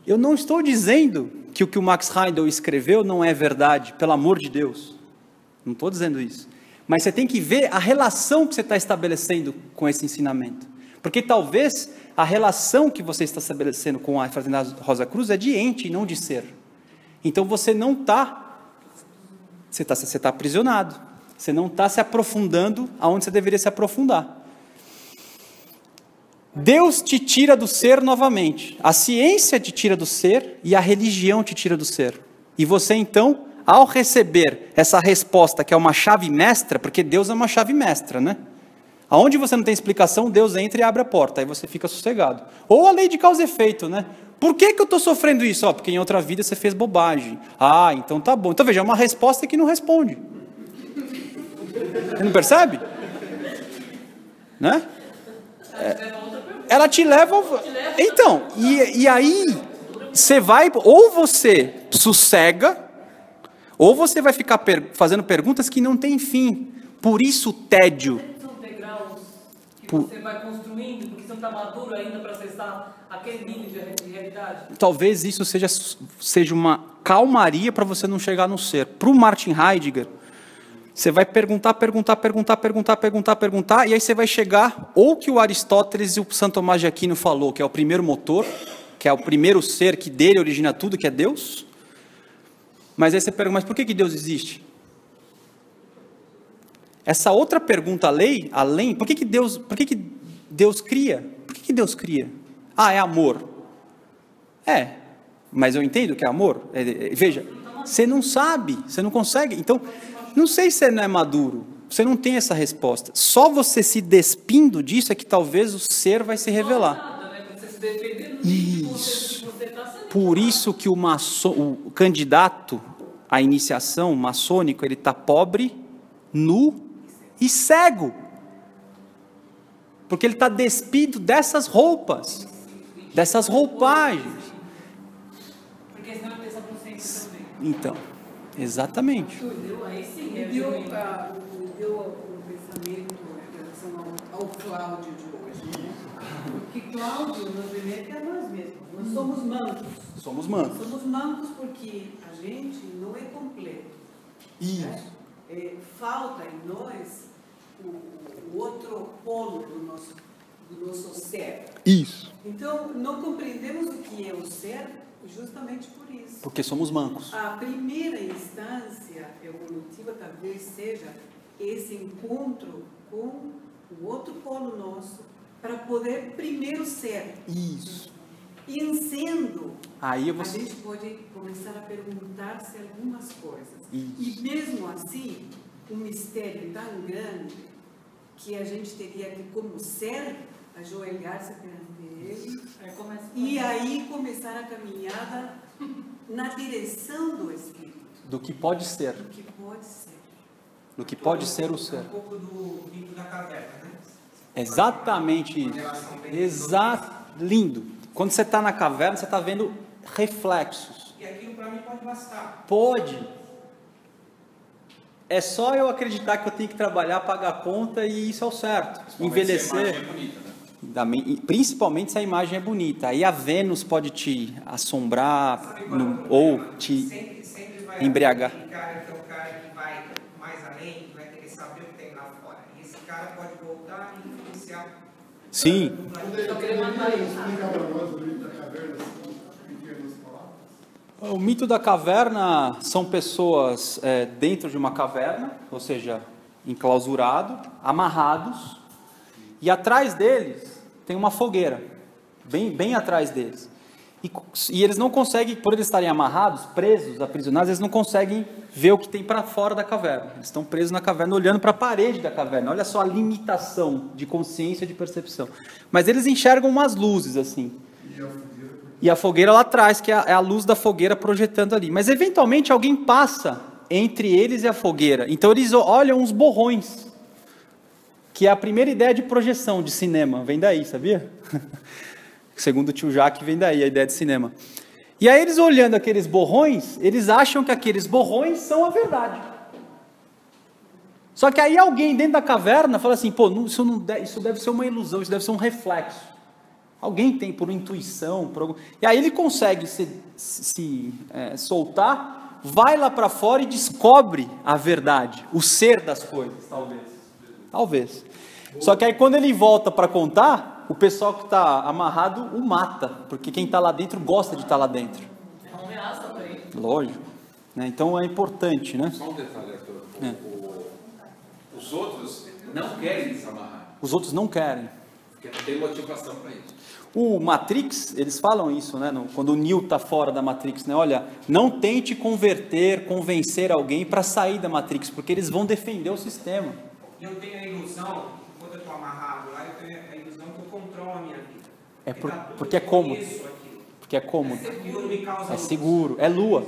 Eu não estou dizendo que o Max Heindel escreveu não é verdade, pelo amor de Deus. Não estou dizendo isso. Mas você tem que ver a relação que você está estabelecendo com esse ensinamento. Porque talvez a relação que você está estabelecendo com a Fraternidade Rosa Cruz é de ente e não de ser. Então você não está, você está aprisionado. Você não está se aprofundando aonde você deveria se aprofundar. Deus te tira do ser novamente. A ciência te tira do ser e a religião te tira do ser. E você então, ao receber essa resposta que é uma chave mestra, porque Deus é uma chave mestra, né? Aonde você não tem explicação, Deus entra e abre a porta, aí você fica sossegado. Ou a lei de causa e efeito, né? Por que eu estou sofrendo isso? Porque em outra vida você fez bobagem. Então tá bom. Então veja, é uma resposta que não responde. Você não percebe? Né? Ela te leva... Então, e aí, você vai... Ou você sossega, ou você vai ficar fazendo perguntas que não têm fim. Por isso o tédio. Você vai construindo, porque você não está maduro ainda para acessar aquele nível de realidade? Talvez isso seja uma calmaria para você não chegar no ser. Para o Martin Heidegger, você vai perguntar, e aí você vai chegar, ou que o Aristóteles e o Santo Tomás de Aquino falou, que é o primeiro motor, que é o primeiro ser que dele origina tudo, que é Deus. Mas aí você pergunta, mas por que Deus existe? Essa outra pergunta além, por que Deus cria? Por que Deus cria? É amor. Mas eu entendo que é amor. Veja, você não sabe, você não consegue. Então, não sei se você não é maduro, você não tem essa resposta. Só você se despindo disso é que talvez o ser vai se revelar. Isso. Por isso que o candidato à iniciação maçônico, ele está pobre, nu e cego, porque ele está despido dessas roupas, dessas roupagens. Porque senão tem essa consciência também. Então, exatamente. Me deu um pensamento em relação ao Cláudio de hoje, né? Porque Cláudio nos remete a nós mesmos. Nós somos mancos. Somos mancos. Somos mancos porque a gente não é completo. Isso. Né? Falta em nós o outro polo do nosso do nosso ser. Isso. Então, não compreendemos o que é o ser justamente por isso. Porque somos mancos. A primeira instância evolutiva talvez seja esse encontro com o outro polo nosso, para poder primeiro ser. Isso. E em sendo, Aí a gente pode começar a perguntar-se algumas coisas. Isso. E mesmo assim, um mistério tão grande que a gente teria que, como ser, ajoelhar-se perante ele e aí começar a caminhada na direção do Espírito. do que pode ser. Do que pode ser. Do que pode ser o ser. Um pouco do mito da caverna, né? Exatamente isso. Lindo. Quando você está na caverna, você está vendo reflexos. E aquilo para mim pode bastar. Pode. É só eu acreditar que eu tenho que trabalhar, pagar a conta e isso é o certo. Envelhecer. É bonita, né? Principalmente se a imagem é bonita. Aí a Vênus pode te assombrar ou te Sempre vai embriagar. Aquele cara que é o cara que vai mais além, que vai querer saber o que tem lá fora. E esse cara pode voltar e influenciar. Sim. Só queria matar isso. Explica para nós o mito da caverna, em pequenas palavras. O mito da caverna são pessoas dentro de uma caverna, ou seja, enclausurado, amarrados, e atrás deles tem uma fogueira, bem atrás deles. E eles não conseguem, por eles estarem amarrados, presos, aprisionados, eles não conseguem ver o que tem para fora da caverna. Eles estão presos na caverna, olhando para a parede da caverna. Olha só a limitação de consciência, de percepção. Mas eles enxergam umas luzes assim. E a fogueira lá atrás, que é a luz da fogueira projetando ali. Mas eventualmente alguém passa entre eles e a fogueira. Então eles olham uns borrões, que é a primeira ideia de projeção de cinema. Vem daí, sabia? Segundo o tio Jacques, vem daí a ideia de cinema. E aí eles olhando aqueles borrões, eles acham que aqueles borrões são a verdade. Só que aí alguém dentro da caverna fala assim, pô, isso deve ser uma ilusão, isso deve ser um reflexo. Alguém tem por intuição, e aí ele consegue se soltar, vai lá para fora e descobre a verdade, o ser das coisas, talvez. Só que aí quando ele volta para contar, o pessoal que está amarrado o mata, porque quem está lá dentro gosta de estar lá dentro. É uma ameaça para ele. Lógico. Né? Então é importante, né? Só um detalhe, Arthur. Os outros não querem desamarrar. Os outros não querem. Porque não tem motivação para isso. O Matrix, eles falam isso, né? Quando o Neo está fora da Matrix, né? Olha, não tente convencer alguém para sair da Matrix, porque eles vão defender o sistema. E eu tenho a ilusão, quando eu estou amarrado lá, eu tenho a ilusão que eu controlo a minha vida. Porque é cômodo. Porque é cômodo. Aquilo me causa É seguro. É lua.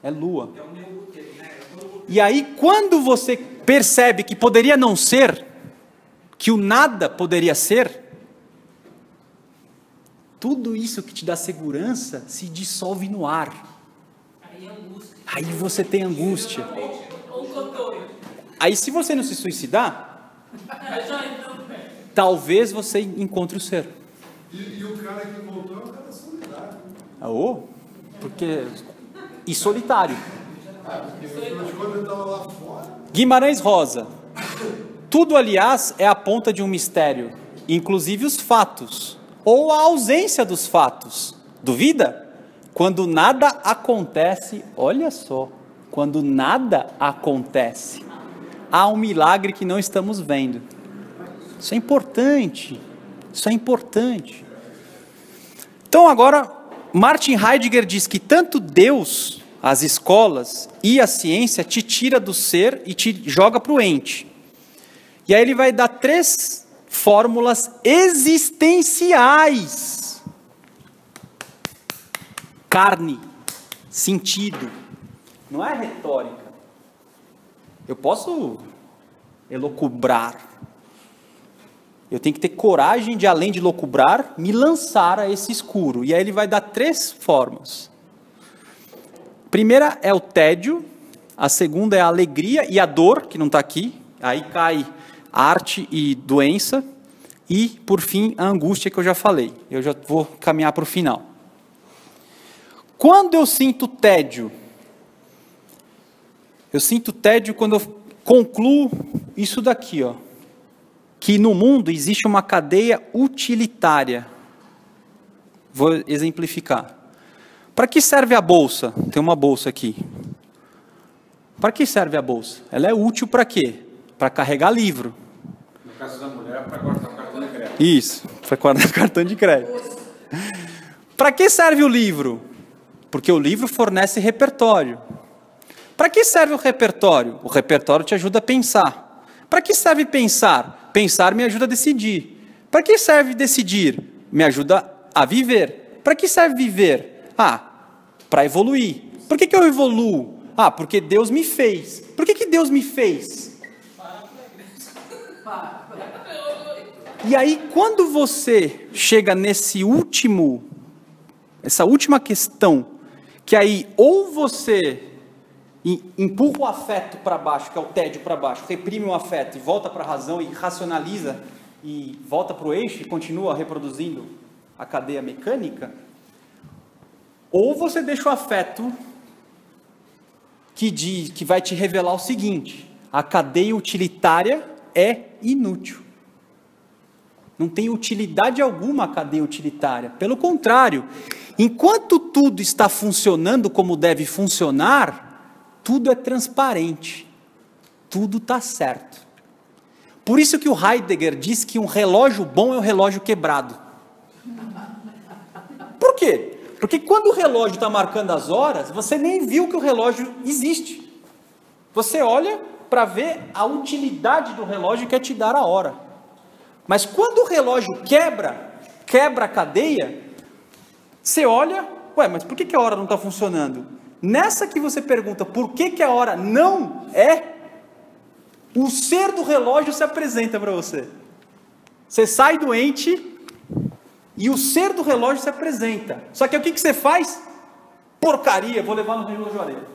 É lua. É o meu útero, né? E aí, quando você percebe que poderia não ser, que o nada poderia ser, tudo isso que te dá segurança se dissolve no ar. Aí é angústia. Aí você tem angústia. Ou cotoio. Aí se você não se suicidar, Já então, talvez você encontre o ser. E o cara que voltou é um cara solidário. Porque... E solitário. Afinal de contas, ele estava lá fora. Guimarães Rosa. Tudo, aliás, é a ponta de um mistério, inclusive os fatos, ou a ausência dos fatos. Duvida? Quando nada acontece, olha só, quando nada acontece, há um milagre que não estamos vendo. Isso é importante. Isso é importante. Então agora, Martin Heidegger diz que tanto Deus, as escolas e a ciência te tira do ser e te joga para o ente. E aí ele vai dar 3 fórmulas existenciais. Carne, sentido. Não é retórica. Eu posso elocubrar. Eu tenho que ter coragem de, além de locubrar, me lançar a esse escuro. E aí ele vai dar 3 formas. A primeira é o tédio, a segunda é a alegria e a dor, que não está aqui. Aí cai arte e doença. E, por fim, a angústia que eu já falei. Eu já vou caminhar para o final. Quando eu sinto tédio? Eu sinto tédio quando eu concluo isso daqui, ó. que no mundo existe uma cadeia utilitária. Vou exemplificar. Para que serve a bolsa? Tem uma bolsa aqui. Para que serve a bolsa? Ela é útil para quê? Para carregar livro. No caso da mulher, para guardar o cartão de crédito. Isso, para guardar cartão de crédito. Para que serve o livro? Porque o livro fornece repertório. Para que serve o repertório? O repertório te ajuda a pensar. Para que serve pensar? Pensar me ajuda a decidir. Para que serve decidir? Me ajuda a viver. Para que serve viver? Para evoluir. Por que eu evoluo? Porque Deus me fez. Por que Deus me fez? E aí, quando você chega essa última questão, que aí ou você empurra o afeto para baixo, que é o tédio para baixo, reprime o afeto e volta para a razão e racionaliza e volta para o eixo e continua reproduzindo a cadeia mecânica, ou você deixa o afeto que vai te revelar o seguinte: a cadeia utilitária é inútil. Não tem utilidade alguma a cadeia utilitária. Pelo contrário, enquanto tudo está funcionando como deve funcionar, tudo é transparente. Tudo está certo. Por isso que o Heidegger diz que um relógio bom é um relógio quebrado. Por quê? Porque quando o relógio está marcando as horas, você nem viu que o relógio existe. Você olha para ver a utilidade do relógio que é te dar a hora. Mas quando o relógio quebra a cadeia, você olha, mas por que a hora não está funcionando? Nessa que você pergunta por que a hora não é, o ser do relógio se apresenta para você. Você sai doente e o ser do relógio se apresenta. Só que o que você faz? Porcaria, vou levar no relojoeiro,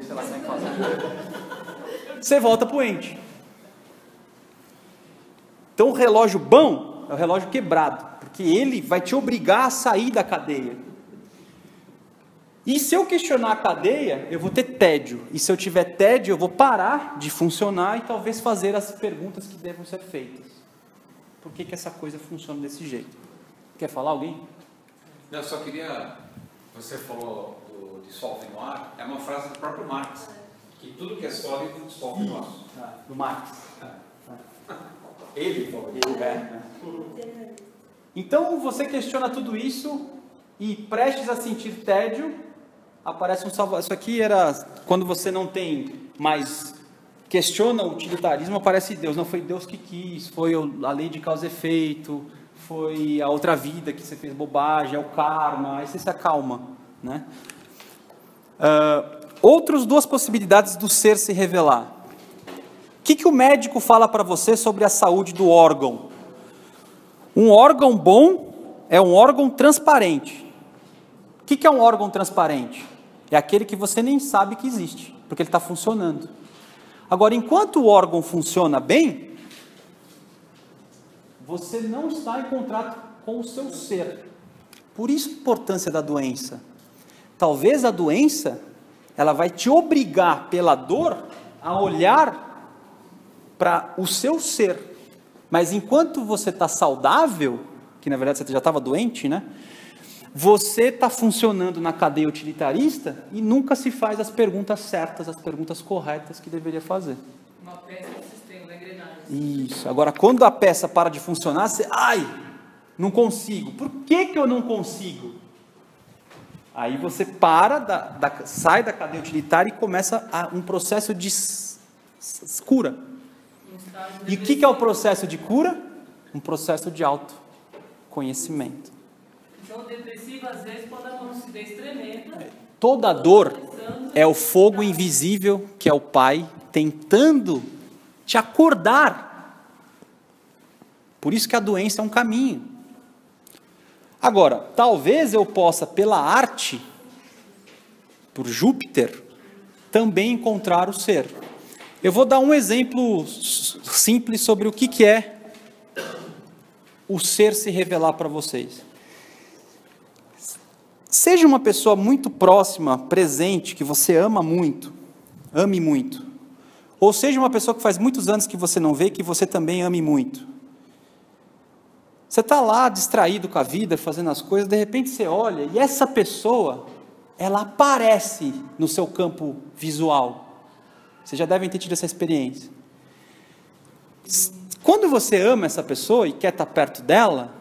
sei lá como é que faz. Você volta para o ente. Então o relógio bom é o relógio quebrado, porque ele vai te obrigar a sair da cadeia. E se eu questionar a cadeia, eu vou ter tédio. E se eu tiver tédio, eu vou parar de funcionar e talvez fazer as perguntas que devem ser feitas. Por que essa coisa funciona desse jeito? Quer falar alguém? Eu só queria... Você falou do dissolve no ar, é uma frase do próprio Marx, que tudo que é sólido dissolve no ar. Do Marx. Ele falou. Então você questiona tudo isso e prestes a sentir tédio, aparece um salvador. Isso aqui era quando você não tem mais, questiona o utilitarismo, aparece Deus. Não foi Deus que quis, foi a lei de causa e efeito, foi a outra vida que você fez bobagem, é o karma. Aí você se acalma, né? Outras duas possibilidades do ser se revelar. O que o médico fala para você sobre a saúde do órgão? Um órgão bom é um órgão transparente. O que é um órgão transparente? É aquele que você nem sabe que existe, porque ele está funcionando. Agora, enquanto o órgão funciona bem, você não está em contato com o seu ser. Por isso a importância da doença. Talvez a doença, ela vai te obrigar pela dor a olhar para o seu ser. Mas enquanto você está saudável, que na verdade você já estava doente, né? Você está funcionando na cadeia utilitarista e nunca se faz as perguntas certas, as perguntas corretas que deveria fazer. Uma peça do sistema da engrenagem. Isso. Agora, quando a peça para de funcionar, você... não consigo. Por que eu não consigo? Aí você sai da cadeia utilitária e começa um processo de cura. E o que é o processo de cura? Um processo de autoconhecimento. Então, depressivo, às vezes, pode dar uma lucidez tremenda. Toda dor é o fogo invisível que é o Pai tentando te acordar. Por isso que a doença é um caminho. Agora, talvez eu possa, pela arte, por Júpiter, também encontrar o ser. Eu vou dar um exemplo simples sobre o que é o ser se revelar para vocês. Seja uma pessoa muito próxima, presente, que você ama muito, ame muito. Ou seja, uma pessoa que faz muitos anos que você não vê, que você também ame muito. Você está lá distraído com a vida, fazendo as coisas, de repente você olha e essa pessoa, ela aparece no seu campo visual. Vocês já devem ter tido essa experiência. Quando você ama essa pessoa e quer estar perto dela,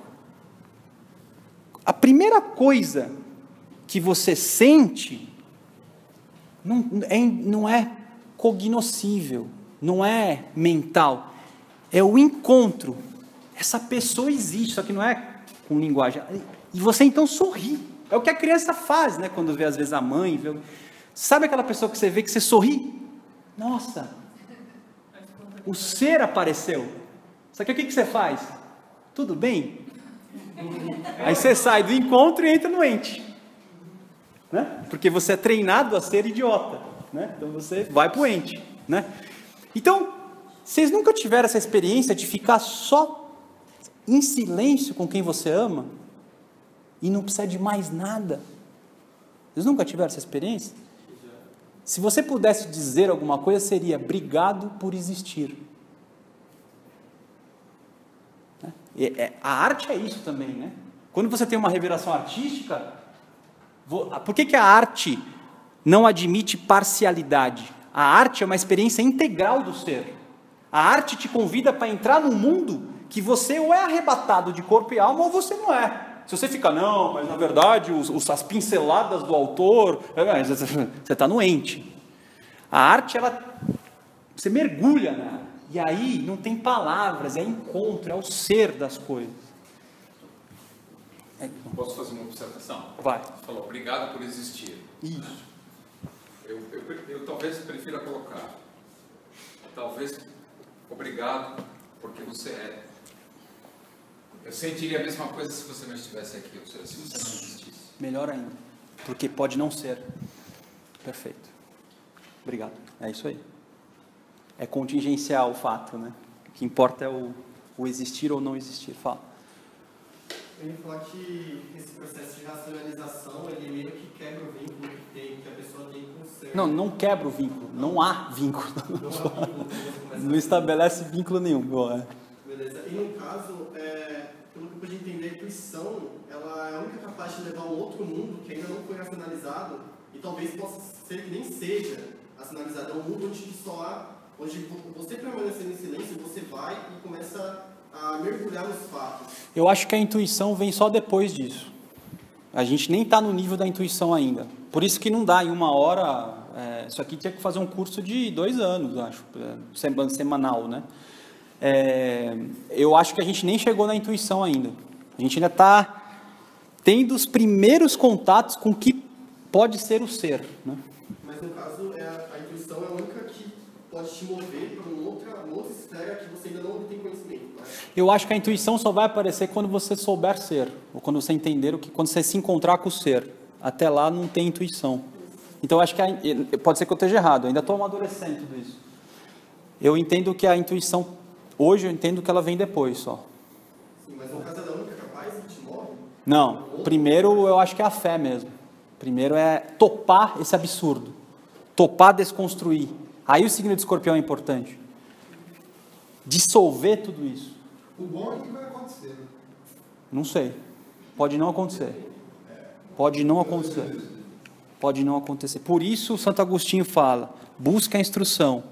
a primeira coisa que você sente não é cognoscível, não é mental, é o encontro. Essa pessoa existe, só que não é com linguagem. E você então sorri. É o que a criança faz, né? Quando vê às vezes a mãe. Sabe aquela pessoa que você vê que você sorri? Nossa, o ser apareceu. Só que o que você faz? Tudo bem? Aí você sai do encontro e entra no ente. Né? Porque você é treinado a ser idiota. Né? Então você vai para o ente. Né? Então, vocês nunca tiveram essa experiência de ficar só em silêncio com quem você ama e não precisa de mais nada? Vocês nunca tiveram essa experiência? Se você pudesse dizer alguma coisa, seria: obrigado por existir. A arte é isso também, né? Quando você tem uma revelação artística, por que a arte não admite parcialidade? A arte é uma experiência integral do ser. A arte te convida para entrar num mundo que você ou é arrebatado de corpo e alma ou você não é. Se você fica, não, mas na verdade as pinceladas do autor, você está no ente. A arte, você mergulha nela, e aí não tem palavras, é encontro, é o ser das coisas. Posso fazer uma observação? Vai. Você falou, obrigado por existir. Isso. Eu talvez prefira colocar, talvez, obrigado porque você é. Eu sentiria a mesma coisa se você não estivesse aqui, ou seja, se você não existisse. Melhor ainda, porque pode não ser. Perfeito. Obrigado. É isso aí. É contingencial o fato, né? O que importa é o existir ou não existir. Fala. Eu ia falar que esse processo de racionalização, ele meio que quebra o vínculo que a pessoa tem com o ser. Não quebra o vínculo. Não há vínculo. Não há vínculo. Não estabelece vínculo nenhum. Beleza. E no caso, pelo que eu pude entender, a intuição, ela é a única capaz de levar a um outro mundo que ainda não foi racionalizado e talvez possa ser que nem seja racionalizado. É um mundo onde você permanecendo em silêncio, você vai e começa a mergulhar nos fatos. Eu acho que a intuição vem só depois disso. A gente nem está no nível da intuição ainda. Por isso que não dá em uma hora. Isso aqui tinha que fazer um curso de 2 anos, acho, semanal, né? Eu acho que a gente nem chegou na intuição ainda. A gente ainda está tendo os primeiros contatos com o que pode ser o ser, né? Mas no caso, a intuição é a única que pode te mover para uma outra esfera que você ainda não tem conhecimento, né? Eu acho que a intuição só vai aparecer quando você souber ser, ou quando você entender quando você se encontrar com o ser. Até lá não tem intuição. Então eu acho que pode ser que eu esteja errado, ainda estou amadurecendo tudo isso. Eu entendo que a intuição, hoje eu entendo que ela vem depois só. Sim, mas no caso ela é a única capaz que te move? Não, primeiro eu acho que é a fé mesmo. Primeiro é topar esse absurdo, topar desconstruir. Aí o signo de Escorpião é importante. Dissolver tudo isso. O bom é que vai acontecer. Não sei. Pode não acontecer. Pode não acontecer. Pode não acontecer. Por isso o Santo Agostinho fala, busca a instrução.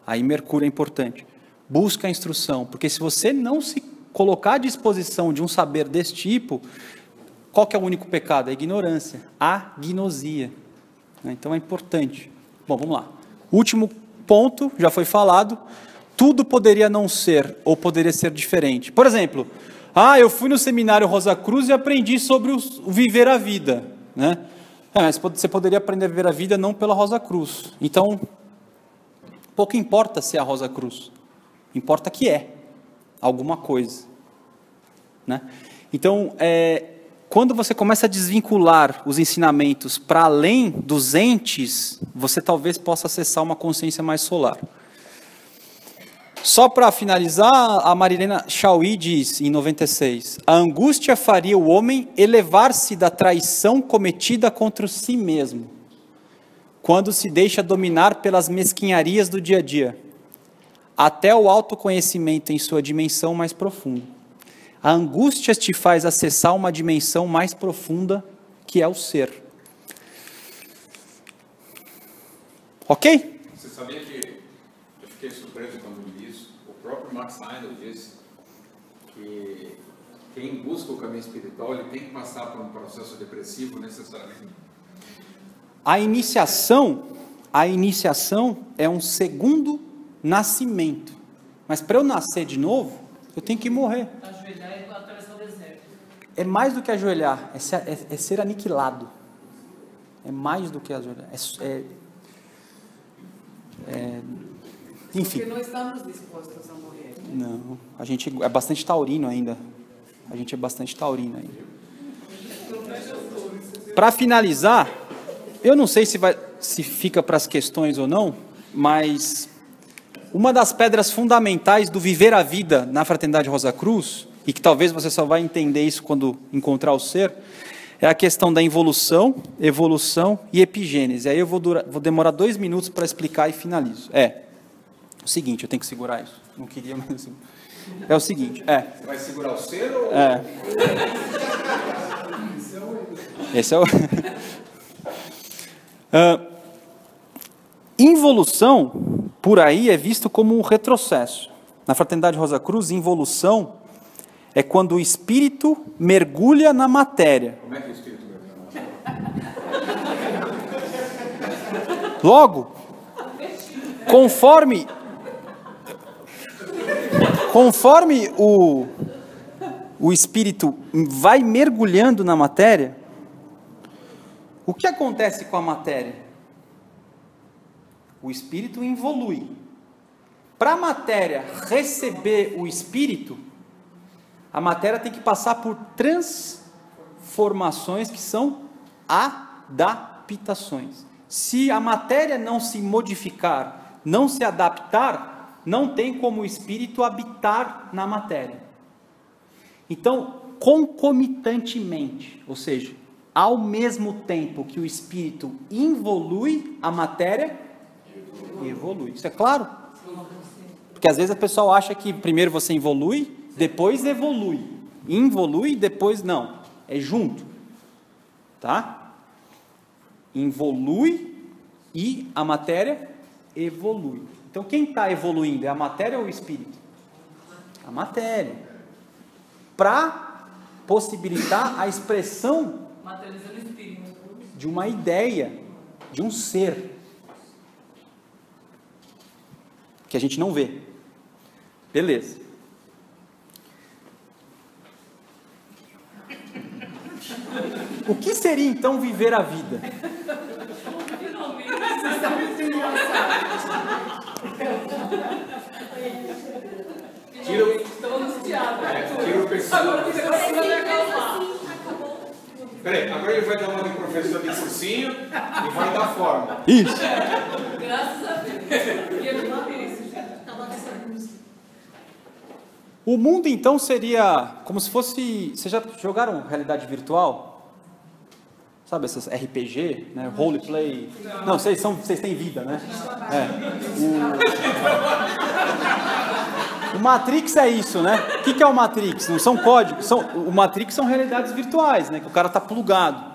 Aí Mercúrio é importante. Busca a instrução, porque se você não se colocar à disposição de um saber desse tipo, qual que é o único pecado? A ignorância, a gnosia. Então é importante. Bom, vamos lá. Último ponto, já foi falado, tudo poderia não ser, ou poderia ser diferente. Por exemplo, eu fui no seminário Rosa Cruz e aprendi sobre o viver a vida, né? Mas você poderia aprender a viver a vida não pela Rosa Cruz. Então, pouco importa se é a Rosa Cruz. Importa que é alguma coisa, né? Então, quando você começa a desvincular os ensinamentos para além dos entes, você talvez possa acessar uma consciência mais solar. Só para finalizar, a Marilena Chauí diz, em 96, a angústia faria o homem elevar-se da traição cometida contra si mesmo. quando se deixa dominar pelas mesquinharias do dia a dia, até o autoconhecimento em sua dimensão mais profunda. A angústia te faz acessar uma dimensão mais profunda, que é o ser. Ok? Você sabia que eu fiquei surpreso quando li isso? O próprio Max Heindel disse que quem busca o caminho espiritual, ele tem que passar por um processo depressivo necessariamente. A iniciação é um segundo nascimento. Mas para eu nascer de novo, eu tenho que morrer. Ajoelhar e atravessar o deserto. É mais do que ajoelhar, é ser aniquilado. É mais do que ajoelhar. Enfim. Porque não estamos dispostos a morrer. Não, a gente é bastante taurino ainda. Para finalizar, eu não sei se fica para as questões ou não, mas uma das pedras fundamentais do viver a vida na Fraternidade Rosa Cruz, e que talvez você só vai entender isso quando encontrar o ser, é a questão da involução, evolução e epigênese. Aí eu vou demorar 2 minutos para explicar e finalizo. É o seguinte, eu tenho que segurar isso. Não queria, mas... É o seguinte, Você vai segurar o ser ou... Esse é o... Involução, por aí, é visto como um retrocesso. Na Fraternidade Rosa Cruz, involução é quando o espírito mergulha na matéria. Como é que o espírito mergulha na matéria? Logo, conforme o espírito vai mergulhando na matéria, o que acontece com a matéria? O espírito evolui. Para a matéria receber o espírito, a matéria tem que passar por transformações que são adaptações. Se a matéria não se modificar, não se adaptar, não tem como o espírito habitar na matéria. Então, concomitantemente, ou seja, ao mesmo tempo que o espírito involui, a matéria evolui. Isso é claro? Porque às vezes a pessoa acha que primeiro você evolui, depois evolui. Involui, depois não. É junto. Tá? Involui e a matéria evolui. Então quem está evoluindo? É a matéria ou o espírito? A matéria. Para possibilitar a expressão Materializando o espírito. de uma ideia, de um ser, que a gente não vê. Beleza. O que seria então viver a vida? Finalmente. Vocês estão muito engraçados. Estamos angustiados. Tira o pessoal. Agora o negócio vai acalmar. Peraí, agora ele vai dar uma de professor de cursinho e vai dar forma. Isso. Graças a Deus. E eu não isso, gente. O mundo então seria como se fosse... Vocês já jogaram realidade virtual? Sabe essas RPG, né? Roleplay? Não, vocês têm vida, né? O Matrix é isso, né? O que é o Matrix? Não são códigos. O Matrix são realidades virtuais, né? Que o cara está plugado.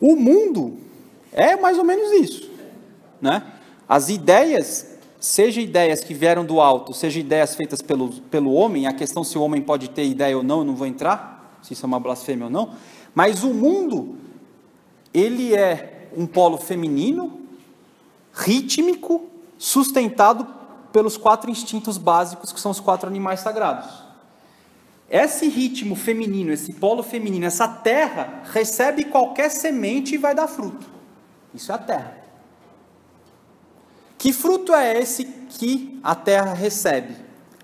O mundo é mais ou menos isso, né? As ideias, seja ideias que vieram do alto, seja ideias feitas pelo homem, a questão se o homem pode ter ideia ou não, eu não vou entrar, se isso é uma blasfêmia ou não, mas o mundo, ele é um polo feminino, rítmico, sustentado pelos 4 instintos básicos, que são os 4 animais sagrados. Esse ritmo feminino, esse polo feminino, essa terra, recebe qualquer semente e vai dar fruto. Isso é a terra. Que fruto é esse que a terra recebe?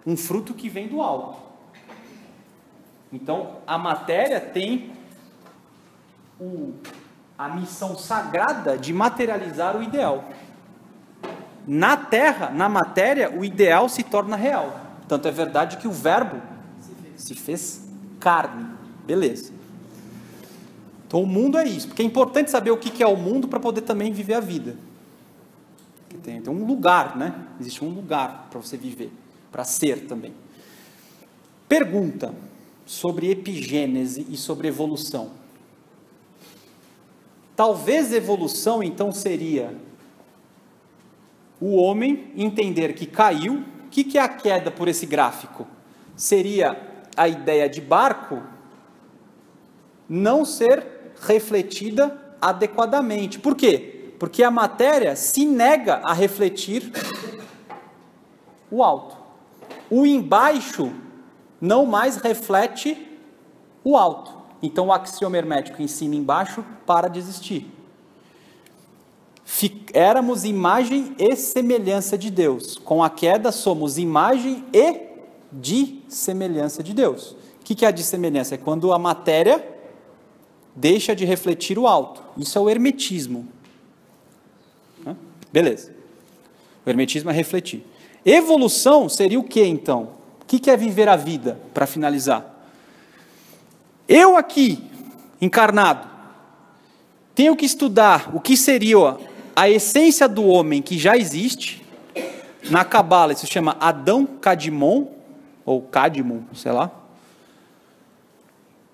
Um fruto que vem do alto. Então, a matéria tem a missão sagrada de materializar o ideal. Na terra, na matéria, o ideal se torna real. Tanto é verdade que o verbo se fez carne. Beleza. Então o mundo é isso, porque é importante saber o que é o mundo para poder também viver a vida. Tem um lugar, né? Existe um lugar para você viver, para ser também. Pergunta sobre epigênese e sobre evolução. Talvez evolução, então, seria o homem entender que caiu. O que é a queda por esse gráfico? Seria a ideia de barco não ser refletida adequadamente. Por quê? Porque a matéria se nega a refletir o alto. O embaixo não mais reflete o alto. Então o axioma hermético em cima e embaixo para de existir. Éramos imagem e semelhança de Deus. Com a queda somos imagem e de semelhança de Deus. O que é a de semelhança? É quando a matéria deixa de refletir o alto. Isso é o hermetismo. Beleza. O hermetismo é refletir. Evolução seria o que então? O que é viver a vida, para finalizar? Eu aqui, encarnado, tenho que estudar o que seria a essência do homem que já existe. Na Cabala isso se chama Adão Kadmon, ou Kadmon, sei lá.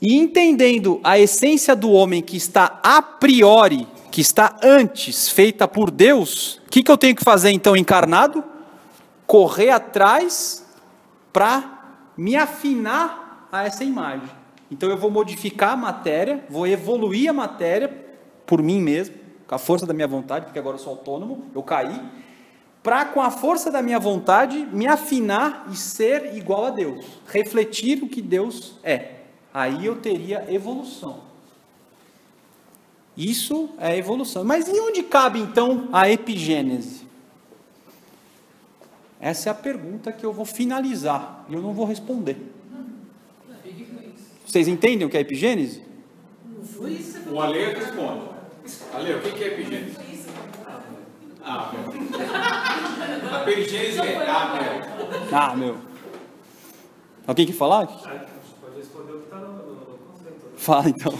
E entendendo a essência do homem que está a priori, que está antes, feita por Deus, o que eu tenho que fazer então encarnado? Correr atrás para me afinar a essa imagem. Então eu vou modificar a matéria, vou evoluir a matéria por mim mesmo, com a força da minha vontade, porque agora eu sou autônomo, eu caí, para com a força da minha vontade me afinar e ser igual a Deus, refletir o que Deus é. Aí eu teria evolução. Isso é evolução. Mas e onde cabe então a epigênese? Essa é a pergunta que eu vou finalizar e eu não vou responder. Vocês entendem o que é epigênese? O Ale responde. Ale, o que é epigênese? A epigênese é meu. Alguém quer falar? Pode responder o que está no conceito. Fala então.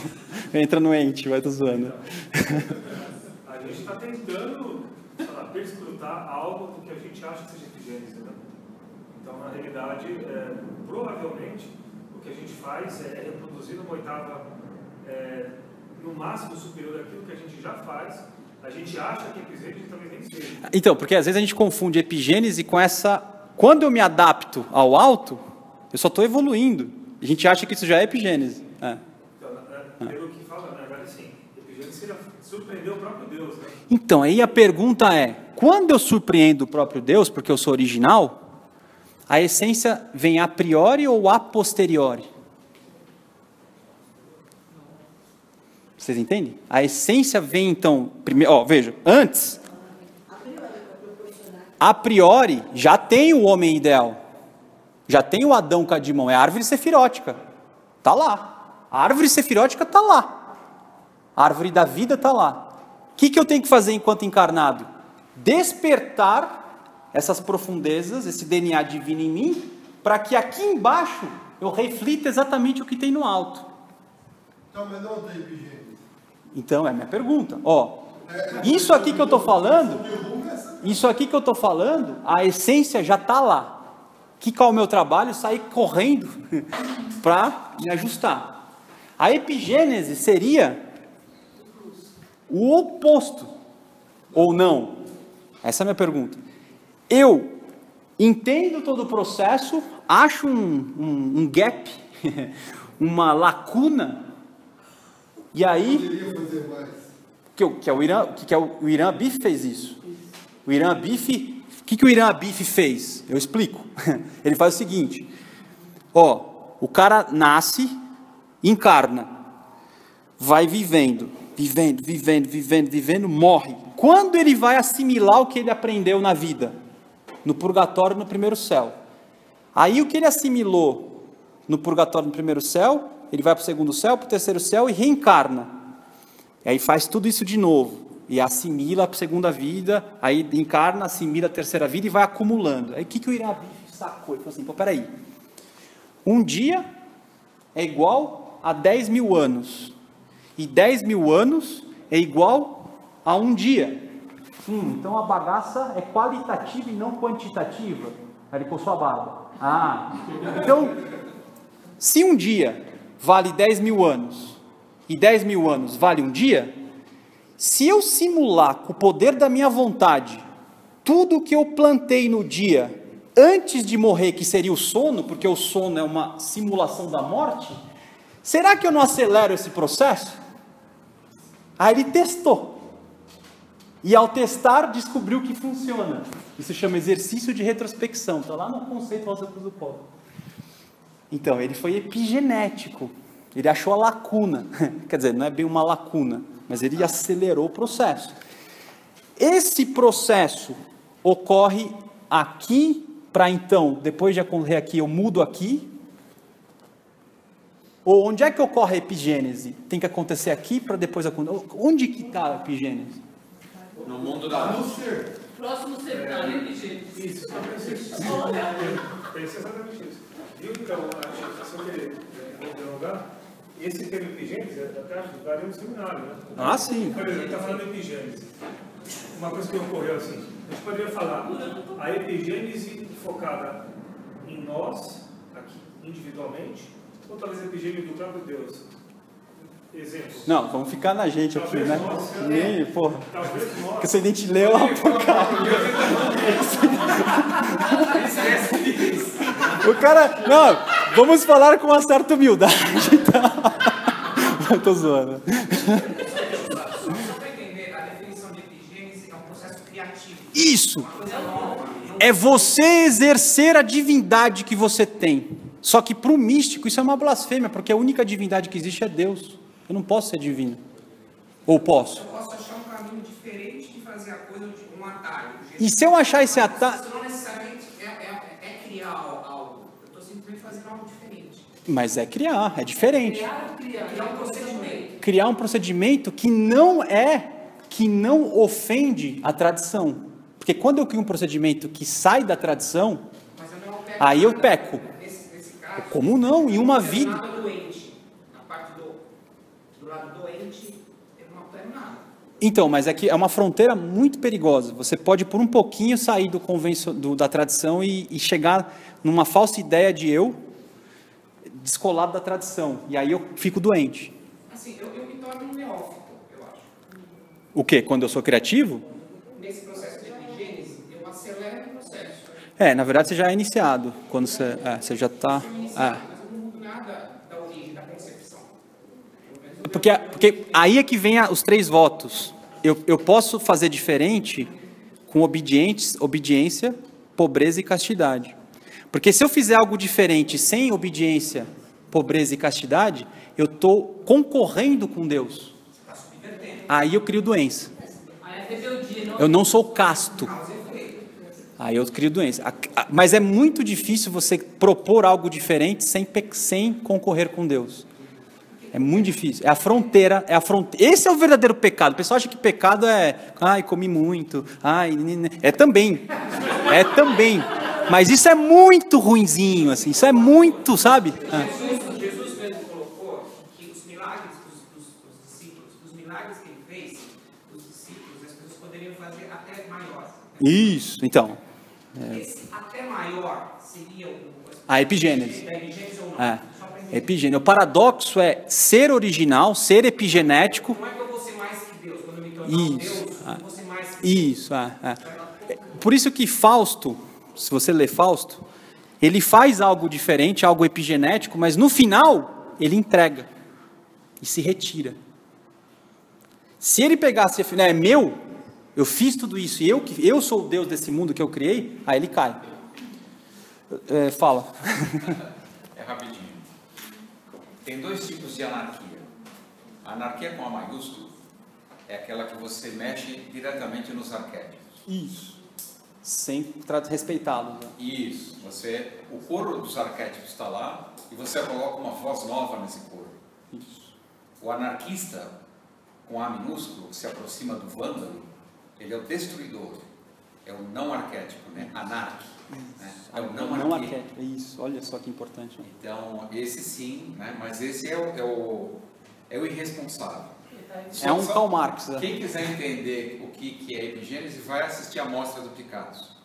Entra no ente, vai estar zoando. A gente está tentando perscrutar algo do que a gente acha que seja epigênese, né? Então, na realidade, provavelmente, o que a gente faz é reproduzir numa oitava, no máximo superior daquilo que a gente já faz. A gente acha que epigênese talvez nem seja. Então, porque às vezes a gente confunde epigênese com essa... Quando eu me adapto ao alto, eu só estou evoluindo. A gente acha que isso já é epigênese. Pelo que fala, na verdade, sim. Epigênese seria surpreender o próprio Deus, né? Então, aí a pergunta é, quando eu surpreendo o próprio Deus, porque eu sou original, a essência vem a priori ou a posteriori? Vocês entendem? A essência vem então, primeiro, veja, antes, a priori, já tem o homem ideal, já tem o Adão Kadmon, é a árvore sefirótica, está lá. A árvore sefirótica está lá. A árvore da vida está lá. O que eu tenho que fazer enquanto encarnado? Despertar essas profundezas, esse DNA divino em mim, para que aqui embaixo eu reflita exatamente o que tem no alto. Então, mas não tem epigênese. Então, é a minha pergunta. Isso aqui que eu estou falando, a essência já está lá. Qual é o meu trabalho? Sair correndo para me ajustar. A epigênese seria o oposto, ou não? Essa é a minha pergunta. Eu entendo todo o processo, acho um gap, uma lacuna, e aí... Poderia fazer mais. O Irã Bif fez isso. O Irã Bif... O que o Irã Bif fez? Eu explico. Ele faz o seguinte. O cara nasce... encarna, vai vivendo, morre. Quando ele vai assimilar o que ele aprendeu na vida? No purgatório, no primeiro céu. Aí o que ele assimilou no purgatório, no primeiro céu, ele vai para o segundo céu, para o terceiro céu e reencarna. E aí faz tudo isso de novo. E assimila a segunda vida, aí encarna, assimila a terceira vida e vai acumulando. Aí o que o Irã Bif sacou? Ele falou assim, peraí. Um dia é igual a 10 mil anos. e 10 mil anos é igual a um dia. Então a bagaça é qualitativa e não quantitativa. Aí ele coçou a barba. Então, se um dia vale 10 mil anos e 10 mil anos vale um dia, se eu simular com o poder da minha vontade tudo que eu plantei no dia antes de morrer, que seria o sono, porque o sono é uma simulação da morte, será que eu não acelero esse processo? Aí ele testou. E ao testar, descobriu que funciona. Isso chama exercício de retrospecção. Está lá no conceito Rosa Cruz do Povo. Então, ele foi epigenético. Ele achou a lacuna. Quer dizer, não é bem uma lacuna, mas ele acelerou o processo. Esse processo ocorre aqui, para então, depois de ocorrer aqui, eu mudo aqui. Ou onde é que ocorre a epigênese? Tem que acontecer aqui para depois acontecer. Onde que está a epigênese? No mundo da luz. Próximo cenário, epigênese. Isso, pensei exatamente isso. Viu, então, sem querer interrogar, esse termo epigênese, até daria um seminário, né? Sim. Por exemplo, está falando de epigênese. Uma coisa que ocorreu assim, a gente poderia falar a epigênese focada em nós, aqui, individualmente, ou talvez a epigênese do próprio Deus. Exemplo. Não, vamos ficar na gente aqui, né? Talvez nós. Porque se a gente leu a O cara, não, vamos falar com uma certa humildade. Tô zoando. Só para entender, a definição de epigênese é um processo criativo. Isso! É você exercer a divindade que você tem. Só que para o místico isso é uma blasfêmia, porque a única divindade que existe é Deus. Eu não posso ser divino. Ou posso? Eu posso achar um caminho diferente de fazer a coisa, um atalho. E se eu achar esse atalho... Isso não necessariamente é criar algo. Eu estou simplesmente fazendo algo diferente. Mas é criar, é diferente. Criar um procedimento. Criar um procedimento que não ofende a tradição. Porque quando eu crio um procedimento que sai da tradição, aí eu peco. Nesse caso, como não? Em uma vida... Na parte do lado doente, eu não altero nada. Então, mas aqui é uma fronteira muito perigosa. Você pode, por um pouquinho, sair da tradição e chegar numa falsa ideia de eu descolado da tradição. E aí eu fico doente. Assim, eu me torno um neófito, eu acho. O quê? Quando eu sou criativo? Nesse processo de epigênese, eu acelero o processo. Na verdade você já é iniciado. Quando você já está... Mas eu não mudo nada da origem, da concepção. Porque aí é que vem os 3 votos. Eu posso fazer diferente com obediência, pobreza e castidade. Porque se eu fizer algo diferente sem obediência, pobreza e castidade, eu estou concorrendo com Deus. Aí eu crio doença. Eu não sou casto. Aí eu crio doença. Mas é muito difícil você propor algo diferente sem concorrer com Deus. É muito difícil. É a fronteira. Esse é o verdadeiro pecado. O pessoal acha que pecado é, comi muito. É também. Mas isso é muito ruinzinho, assim. Isso é muito, sabe? Jesus mesmo colocou que os milagres dos discípulos, os milagres que ele fez, os discípulos, as pessoas poderiam fazer até maior. Isso, então. Esse até maior seria a epigênese. Da epigênese ou não? Epigênese. O paradoxo é ser original, ser epigenético. Não é que eu vou ser mais que Deus, quando eu me tornar Deus, eu vou ser mais que Deus. Por isso que Fausto, se você ler Fausto, ele faz algo diferente, algo epigenético, mas no final ele entrega e se retira. Se ele pegasse, é meu, eu fiz tudo isso e eu sou o Deus desse mundo que eu criei, aí ele cai. Fala. É rapidinho. Tem 2 tipos de anarquia. A anarquia com A maiúsculo é aquela que você mexe diretamente nos arquétipos. Isso. Sem respeitá-los. Né? Isso. O coro dos arquétipos está lá e você coloca uma voz nova nesse coro. Isso. O anarquista com A minúsculo, que se aproxima do vândalo, ele é o destruidor. É o não arquétipo, né? Anarque. Né? É o não arquétipo. Isso, olha só que importante. Então, esse sim, né? Mas esse é é o irresponsável. É um Karl Marx. Né? Quem quiser entender o que é epigênese, vai assistir a Mostra do Picasso.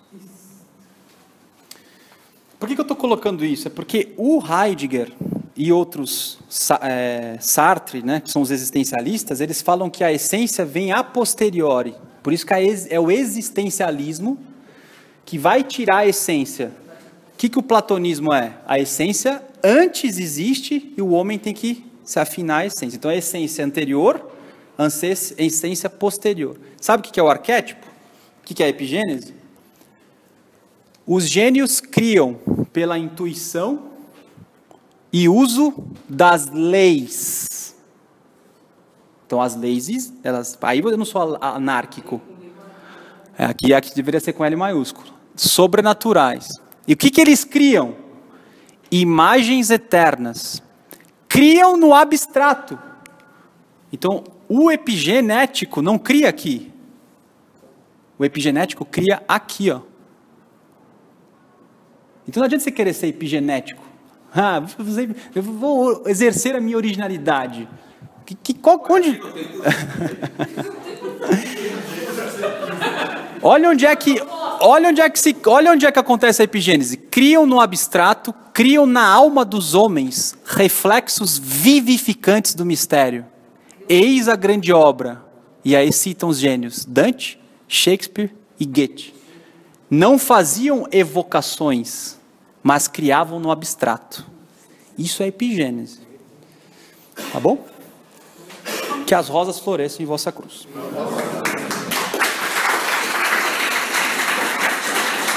Por que eu estou colocando isso? É porque o Heidegger e outros, Sartre, né, que são os existencialistas, eles falam que a essência vem a posteriori. Por isso que é o existencialismo que vai tirar a essência. O que o platonismo é? A essência antes existe e o homem tem que se afinar à essência. Então, a essência anterior, a essência posterior. Sabe o que é o arquétipo? O que é a epigênese? Os gênios criam pela intuição e uso das leis. Então, as leis, aí eu não sou anárquico. Aqui deveria ser com L maiúsculo. Sobrenaturais. E o que eles criam? Imagens eternas. Criam no abstrato. Então, o epigenético não cria aqui. O epigenético cria aqui, ó. Então não adianta você querer ser epigenético. Eu vou exercer a minha originalidade. Onde... olha onde é que acontece a epigênese. Criam no abstrato, criam na alma dos homens reflexos vivificantes do mistério. Eis a grande obra. E aí citam os gênios Dante, Shakespeare e Goethe. Não faziam evocações, mas criavam no abstrato. Isso é epigênese. Tá bom? Que as rosas floresçam em vossa cruz.